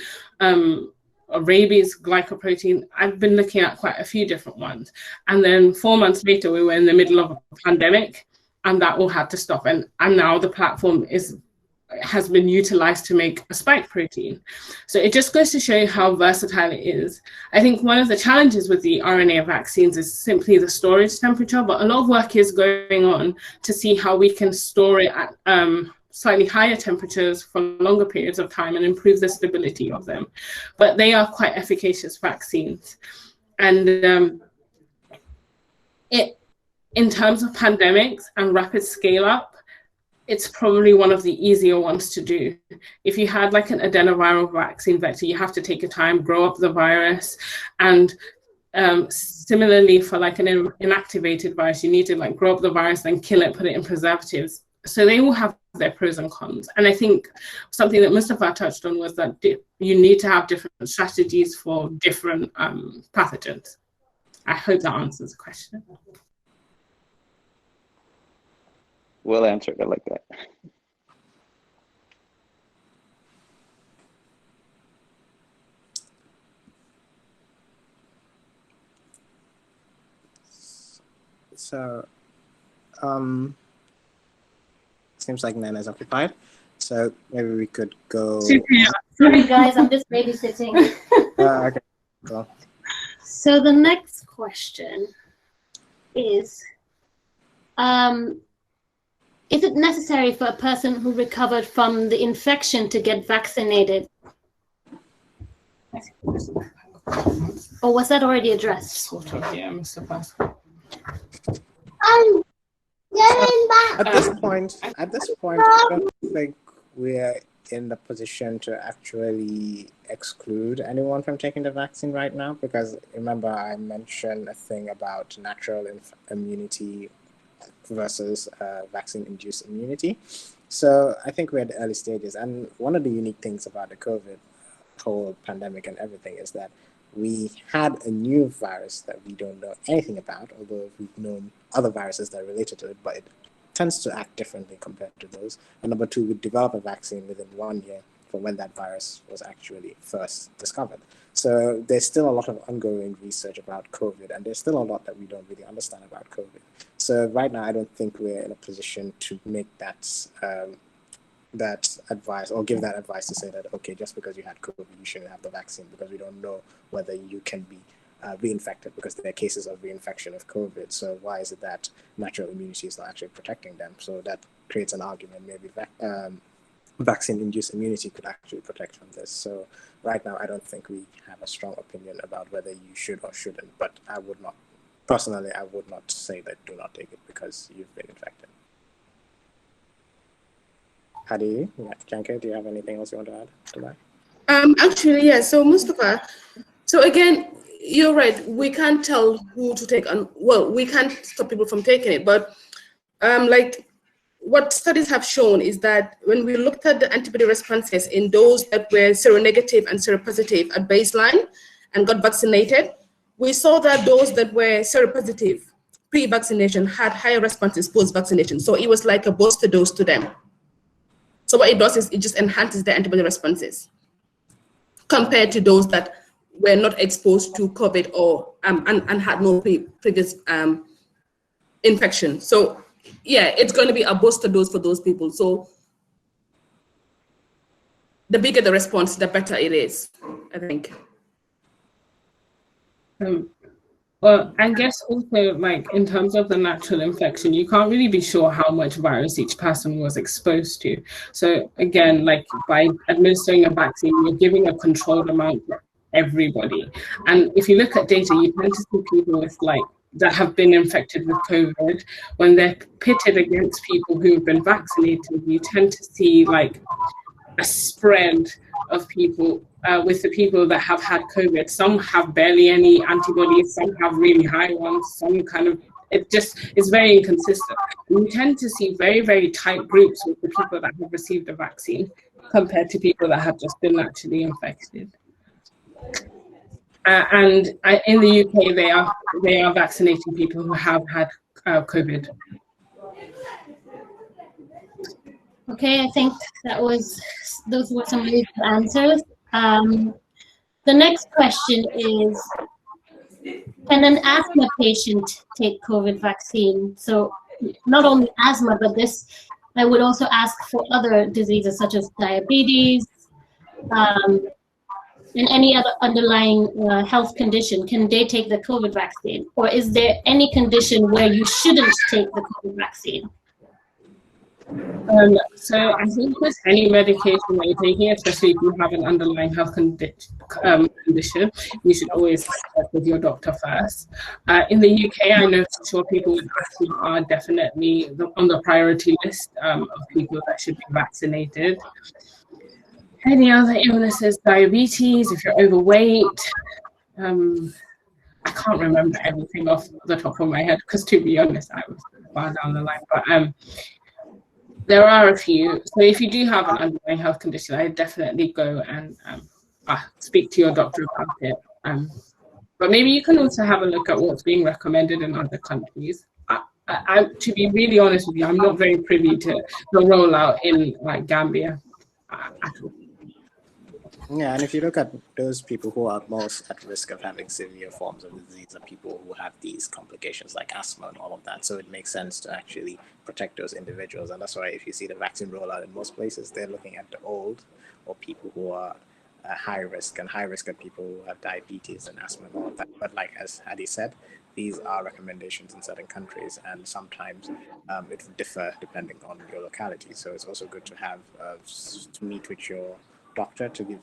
F: rabies glycoprotein. I've been looking at quite a few different ones. And then 4 months later, we were in the middle of a pandemic, and that all had to stop. And now the platform has been utilized to make a spike protein. So it just goes to show you how versatile it is. I think one of the challenges with the RNA vaccines is simply the storage temperature, but a lot of work is going on to see how we can store it at slightly higher temperatures for longer periods of time and improve the stability of them. But they are quite efficacious vaccines. And in terms of pandemics and rapid scale up, it's probably one of the easier ones to do. If you had like an adenoviral vaccine vector, you have to take your time, grow up the virus. And similarly for like an inactivated virus, you need to like grow up the virus, then kill it, put it in preservatives. So they will have their pros and cons. And I think something that Mustapha touched on was that you need to have different strategies for different pathogens. I hope that answers the question.
J: Well answered, I like that.
A: So, seems like Nana's occupied. So maybe we could go.
G: Sorry guys, I'm just babysitting.
A: Okay, cool.
G: So the next question is it necessary for a person who recovered from the infection to get vaccinated? Or was that already addressed?
F: Sort of, yeah, Mustapha.
G: I'm getting back.
A: At this point, I don't think we're in the position to actually exclude anyone from taking the vaccine right now, because remember I mentioned a thing about natural immunity versus vaccine-induced immunity. So I think we're at the early stages. And one of the unique things about the COVID whole pandemic and everything is that we had a new virus that we don't know anything about, although we've known other viruses that are related to it, but it tends to act differently compared to those. And number two, we developed a vaccine within 1 year from when that virus was actually first discovered. So there's still a lot of ongoing research about COVID, and there's still a lot that we don't really understand about COVID. So right now, I don't think we're in a position to make that advice or give that advice to say that, okay, just because you had COVID, you shouldn't have the vaccine, because we don't know whether you can be reinfected because there are cases of reinfection of COVID. So why is it that natural immunity is not actually protecting them? So that creates an argument. Maybe vaccine-induced immunity could actually protect from this. So right now, I don't think we have a strong opinion about whether you should or shouldn't. But I would not, personally, I would not say that do not take it because you've been infected. Hadi, Jankey, do you have anything else you want to add to that?
B: Actually, yeah. So Mustapha, so again, you're right. We can't tell who to take on. Well, we can't stop people from taking it, but like what studies have shown is that when we looked at the antibody responses in those that were seronegative and seropositive at baseline and got vaccinated, we saw that those that were seropositive pre-vaccination had higher responses post-vaccination. So it was like a booster dose to them. So what it does is it just enhances the antibody responses compared to those that were not exposed to COVID or and had no previous infection. So yeah, it's going to be a booster dose for those people. So the bigger the response, the better it is, I think.
F: Well, I guess also, like, in terms of the natural infection, you can't really be sure how much virus each person was exposed to. So again, like, by administering a vaccine, you're giving a controlled amount for everybody. And if you look at data, you tend to see people with, like, that have been infected with COVID, when they're pitted against people who have been vaccinated, you tend to see, like, a spread of people with the people that have had COVID. Some have barely any antibodies, some have really high ones, some kind of, it just is very inconsistent. We tend to see very, very tight groups with the people that have received a vaccine compared to people that have just been naturally infected. And in the UK, they are vaccinating people who have had COVID.
G: Okay, I think those were some really good answers. The next question is, can an asthma patient take COVID vaccine? So not only asthma, but this, I would also ask for other diseases such as diabetes and any other underlying health condition. Can they take the COVID vaccine? Or is there any condition where you shouldn't take the COVID vaccine?
F: So I think with any medication that you're taking, especially if you have an underlying health condition, you should always check with your doctor first. In the UK, I know for sure people with asthma are definitely on the priority list of people that should be vaccinated. Any other illnesses, diabetes, if you're overweight, I can't remember everything off the top of my head because, to be honest, I was far down the line. But there are a few. So if you do have an underlying health condition, I definitely go and speak to your doctor about it. But maybe you can also have a look at what's being recommended in other countries. To be really honest with you, I'm not very privy to the rollout in, like, Gambia at all.
A: Yeah, and if you look at those people who are most at risk of having severe forms of disease are people who have these complications like asthma and all of that. So it makes sense to actually protect those individuals. And that's why if you see the vaccine rollout in most places, they're looking at the old or people who are high risk, and high risk are people who have diabetes and asthma and all of that. But like as Hadi said, these are recommendations in certain countries, and sometimes it will differ depending on your locality. So it's also good to have to meet with your doctor to give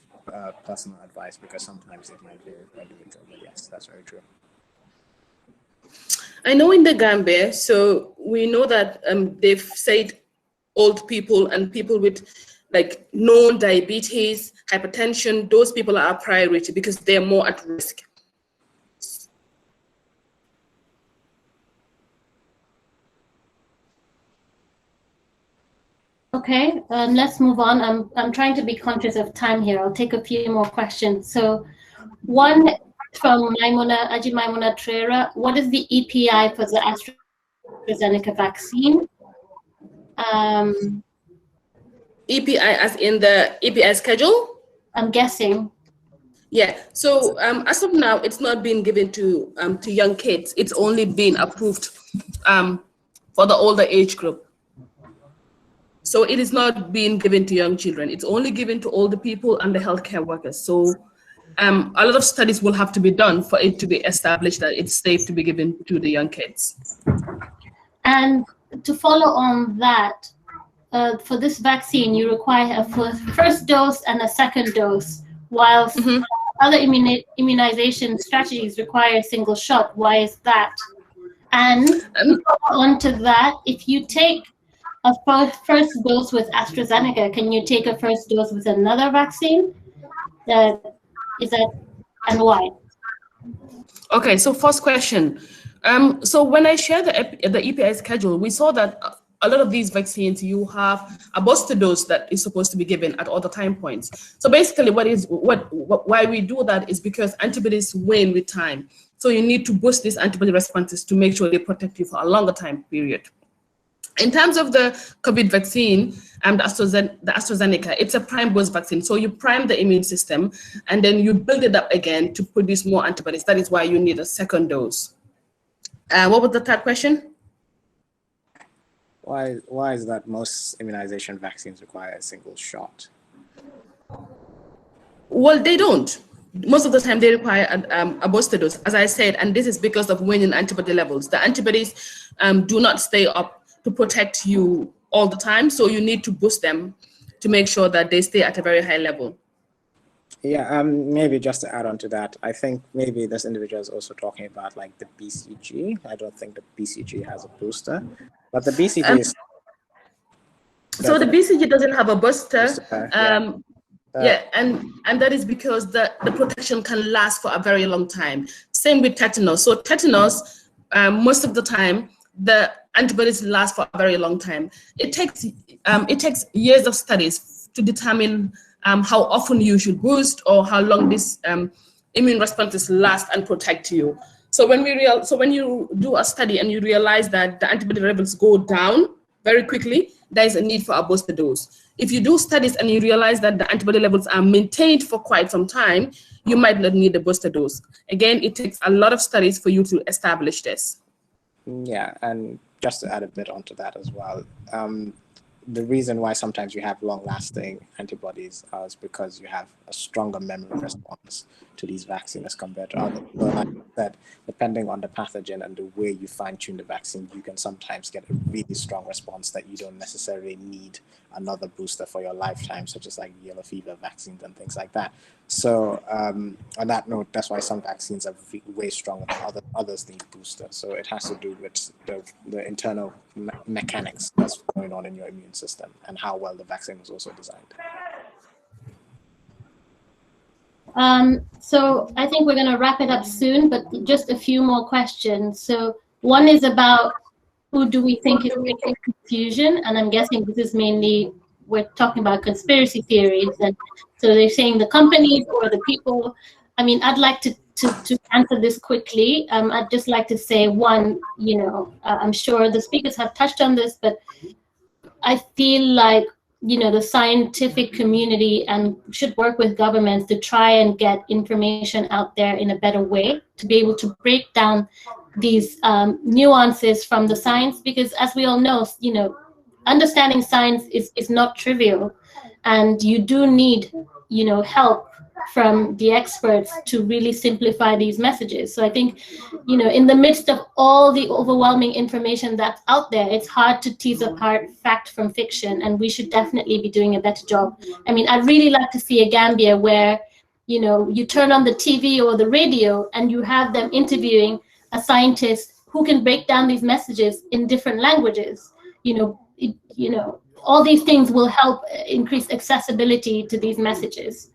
A: personal advice, because sometimes it might be individual. But yes, that's very true.
B: I know in the Gambia, so we know that they've said old people and people with like known diabetes, hypertension, those people are a priority because they're more at risk.
G: Okay, let's move on. I'm trying to be conscious of time here. I'll take a few more questions. So one from Maimuna Trera, what is the EPI for the AstraZeneca vaccine?
B: EPI as in the EPI schedule?
G: I'm guessing.
B: Yeah, so as of now, it's not being given to young kids. It's only been approved for the older age group. So it is not being given to young children. It's only given to older people and the healthcare workers. So a lot of studies will have to be done for it to be established that it's safe to be given to the young kids.
G: And to follow on that, for this vaccine, you require a first dose and a second dose, whilst other immunization strategies require a single shot. Why is that? And to follow on to that, if you take a first dose with AstraZeneca, can you take a first dose with another vaccine? Is that, and why?
B: Okay, so first question. So when I shared the EPI schedule, we saw that a lot of these vaccines, you have a booster dose that is supposed to be given at all the time points. So basically why we do that is because antibodies wane with time. So you need to boost these antibody responses to make sure they protect you for a longer time period. In terms of the COVID vaccine, the AstraZeneca, it's a prime boost vaccine. So you prime the immune system and then you build it up again to produce more antibodies. That is why you need a second dose. What was the third question?
A: Why is that most immunization vaccines require a single shot?
B: Well, they don't. Most of the time they require a booster dose, as I said, and this is because of waning antibody levels. The antibodies do not stay up to protect you all the time, so you need to boost them to make sure that they stay at a very high level.
A: Yeah, maybe just to add on to that, I think maybe this individual is also talking about like the BCG. I don't think the BCG has a booster, but the BCG is...
B: So the BCG doesn't have a booster.
A: Yeah,
B: and that is because the protection can last for a very long time. Same with tetanus. So tetanus, most of the time, the antibodies last for a very long time. It takes years of studies to determine how often you should boost or how long these immune responses last and protect you. So when you do a study and you realize that the antibody levels go down very quickly, there is a need for a booster dose. If you do studies and you realize that the antibody levels are maintained for quite some time, you might not need a booster dose. Again, it takes a lot of studies for you to establish this.
A: Yeah, and just to add a bit onto that as well, the reason why sometimes you have long-lasting antibodies is because you have a stronger memory response to these vaccines as compared to others. So like I said, depending on the pathogen and the way you fine-tune the vaccine, you can sometimes get a really strong response that you don't necessarily need another booster for your lifetime, such as like yellow fever vaccines and things like that. So on that note, that's why some vaccines are way stronger than others need boosters. So it has to do with the internal mechanics that's going on in your immune system and how well the vaccine was also designed.
G: So I think we're going to wrap it up soon, but just a few more questions. So one is about who do we think is making confusion? And I'm guessing this is mainly, we're talking about conspiracy theories. And so they're saying the companies or the people. I mean, I'd like to answer this quickly. I'd just like to say, one, you know, I'm sure the speakers have touched on this, but I feel like, you know, the scientific community and should work with governments to try and get information out there in a better way, to be able to break down these nuances from the science, because as we all know, you know, understanding science is not trivial, and you do need, you know, help from the experts to really simplify these messages. So I think, you know, in the midst of all the overwhelming information that's out there, it's hard to tease apart fact from fiction, and we should definitely be doing a better job. I mean, I'd really like to see a Gambia where, you know, you turn on the TV or the radio and you have them interviewing a scientist who can break down these messages in different languages. You know, all these things will help increase accessibility to these messages.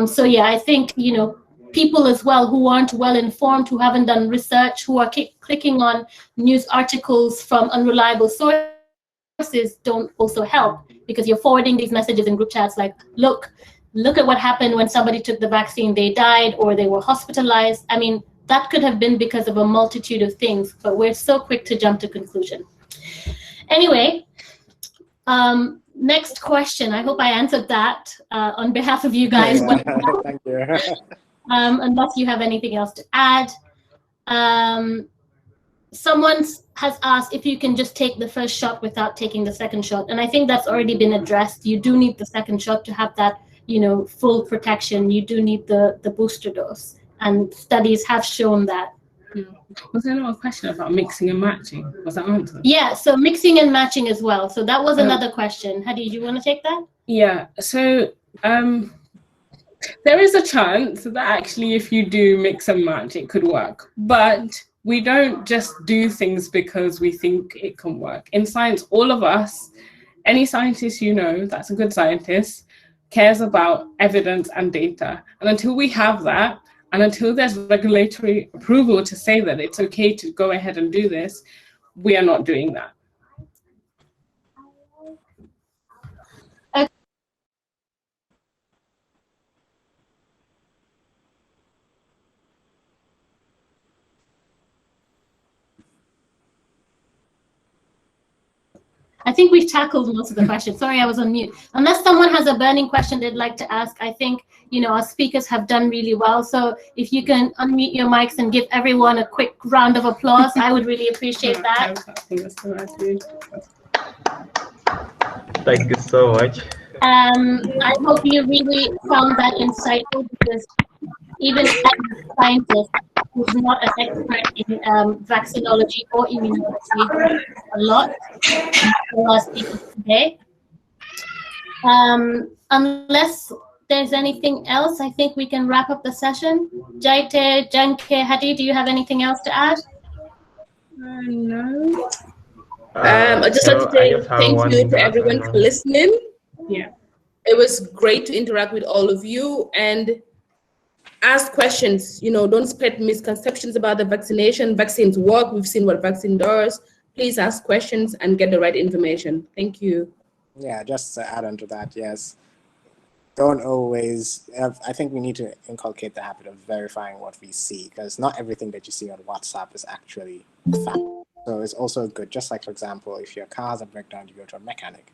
G: So yeah, I think, you know, people as well who aren't well informed, who haven't done research, who are clicking on news articles from unreliable sources don't also help, because you're forwarding these messages in group chats like, look at what happened when somebody took the vaccine, they died or they were hospitalized. I mean, that could have been because of a multitude of things, but we're so quick to jump to conclusion. Anyway, next question. I hope I answered that on behalf of you guys.
A: Yeah, thank you.
G: Unless you have anything else to add. Someone has asked if you can just take the first shot without taking the second shot. And I think that's already been addressed. You do need the second shot to have that, full protection, you do need the booster dose. And studies have shown that.
F: Was there another question about mixing and matching? Was that answered?
G: Yeah, so mixing and matching as well. So that was another question. Hadi, do you want to take that?
F: Yeah, so there is a chance that actually if you do mix and match, it could work. But we don't just do things because we think it can work. In science, all of us, any scientist that's a good scientist, cares about evidence and data. And until we have that, and until there's regulatory approval to say that it's okay to go ahead and do this, we are not doing that.
G: I think we've tackled most of the questions. Sorry, I was on mute. Unless someone has a burning question they'd like to ask, I think, our speakers have done really well. So if you can unmute your mics and give everyone a quick round of applause, I would really appreciate that.
K: Thank you so much.
G: I hope you really found that insightful, because even as a scientist who's not an expert in vaccinology or immunology, a lot for our speakers today. Unless there's anything else, I think we can wrap up the session. Jaiteh, Jankey, Hadi, do you have anything else to add?
B: No. I just like to say thank you to everyone for listening.
F: Yeah.
B: It was great to interact with all of you and ask questions. Don't spread misconceptions about the vaccination. Vaccines work. We've seen what vaccine does. Please ask questions and get the right information. Thank you.
A: Yeah, just to add on to that, yes. Don't always, I think we need to inculcate the habit of verifying what we see, because not everything that you see on WhatsApp is actually fact. So it's also good, just like, for example, if your car has a breakdown, you go to a mechanic.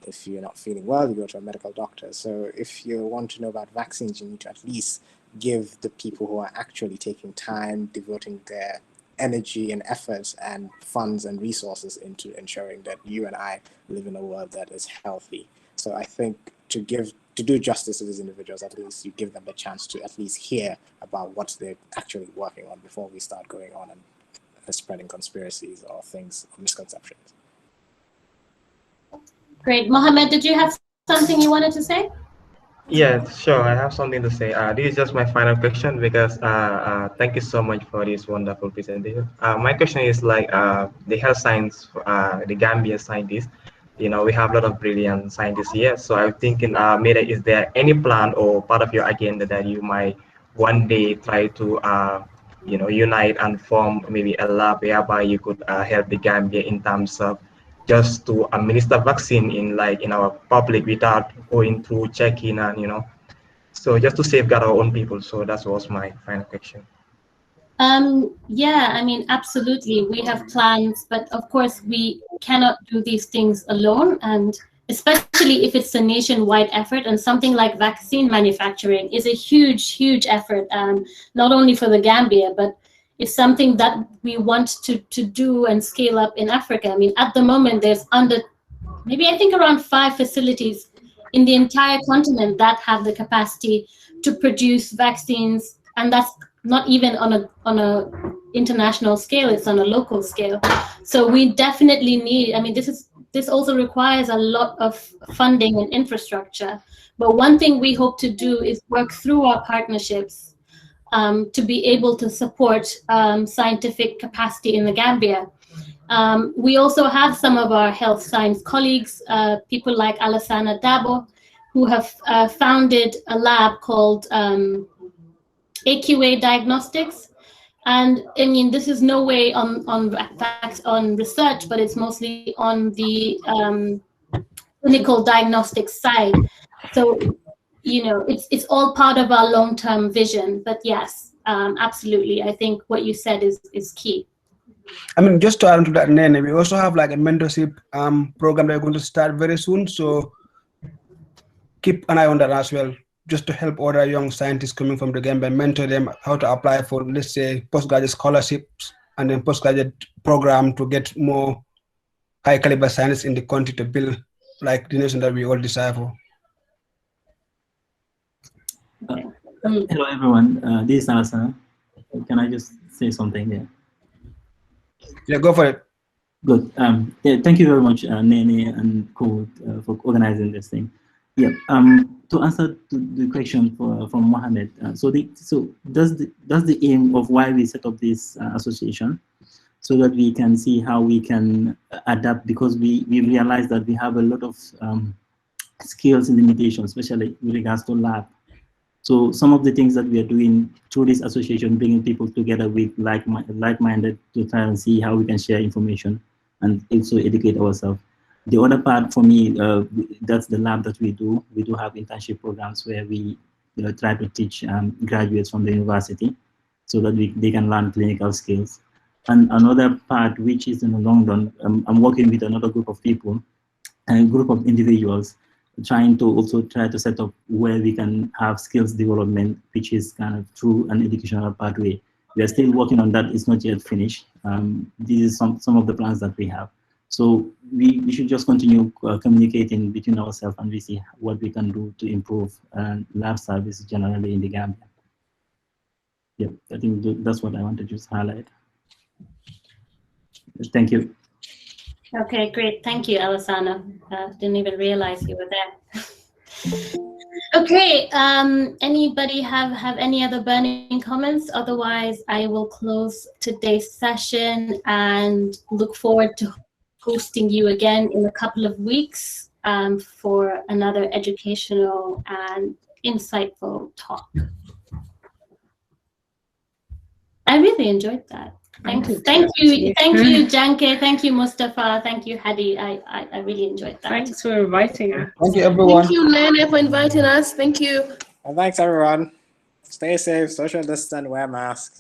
A: If you're not feeling well, you go to a medical doctor. So if you want to know about vaccines, you need to at least give the people who are actually taking time, devoting their energy and efforts and funds and resources into ensuring that you and I live in a world that is healthy. So I think to do justice to these individuals, at least you give them the chance to at least hear about what they're actually working on before we start going on and spreading conspiracies or things, or misconceptions.
G: Great. Mohammed, did you have something you wanted to say?
K: Yeah, sure. I have something to say. This is just my final question, because thank you so much for this wonderful presentation. My question is like the health science, the Gambian scientists, we have a lot of brilliant scientists here. So I'm thinking, Mira, is there any plan or part of your agenda that you might one day try to, unite and form maybe a lab whereby you could help the Gambia in terms of just to administer vaccine in our public without going through checking and so just to safeguard our own people. So that was my final question.
G: Yeah, I mean, absolutely. We have plans, but of course we cannot do these things alone, and especially if it's a nationwide effort, and something like vaccine manufacturing is a huge, huge effort, not only for the Gambia, but it's something that we want to do and scale up in Africa. I mean, at the moment, there's I think around 5 facilities in the entire continent that have the capacity to produce vaccines, and that's not even on a international scale, it's on a local scale. So we definitely need, I mean, this also requires a lot of funding and infrastructure. But one thing we hope to do is work through our partnerships to be able to support scientific capacity in the Gambia. We also have some of our health science colleagues, people like Alassana Dabo, who have founded a lab called AQA Diagnostics. And I mean, this is no way on research, but it's mostly on the clinical diagnostics side. So, it's all part of our long-term vision. But yes, absolutely. I think what you said is key.
H: I mean, just to add to that, Nene, we also have like a mentorship program that we're going to start very soon. So keep an eye on that as well, just to help other young scientists coming from the Gambia, mentor them how to apply for, let's say, postgraduate scholarships and then postgraduate program to get more high caliber scientists in the country to build like the nation that we all desire for.
L: Hello, everyone. This is Sallah. Can I just say something here?
H: Yeah, go for it.
L: Good. Yeah, thank you very much, Nene and Co, for organizing this thing. Yeah. To answer the question from Mohammed, so does the aim of why we set up this association, so that we can see how we can adapt, because we realize that we have a lot of skills and limitations, especially with regards to lab. So some of the things that we are doing through this association, bringing people together with like-minded to try and see how we can share information and also educate ourselves. The other part for me, that's the lab that we do. We do have internship programs where we try to teach graduates from the university so that they can learn clinical skills. And another part, which is in the long run, I'm working with another group of people, a group of individuals, trying to also try to set up where we can have skills development, which is kind of through an educational pathway. We are still working on that. It's not yet finished. These are some of the plans that we have. So we should just continue communicating between ourselves, and we see what we can do to improve lab service generally in the Gambia. Yeah, I think that's what I wanted to just highlight. Thank you.
G: Okay, great. Thank you, Alessandro. Didn't even realize you were there. Okay, anybody have any other burning comments? Otherwise, I will close today's session and look forward to hosting you again in a couple of weeks for another educational and insightful talk. I really enjoyed that. Thank you, Jankey. Thank you, Mustapha. Thank you, Hadi. I really enjoyed that.
F: Thanks for inviting us.
H: Thank you, everyone.
B: Thank you, Nene, for inviting us. Thank you.
A: And thanks, everyone. Stay safe, social distance, wear masks.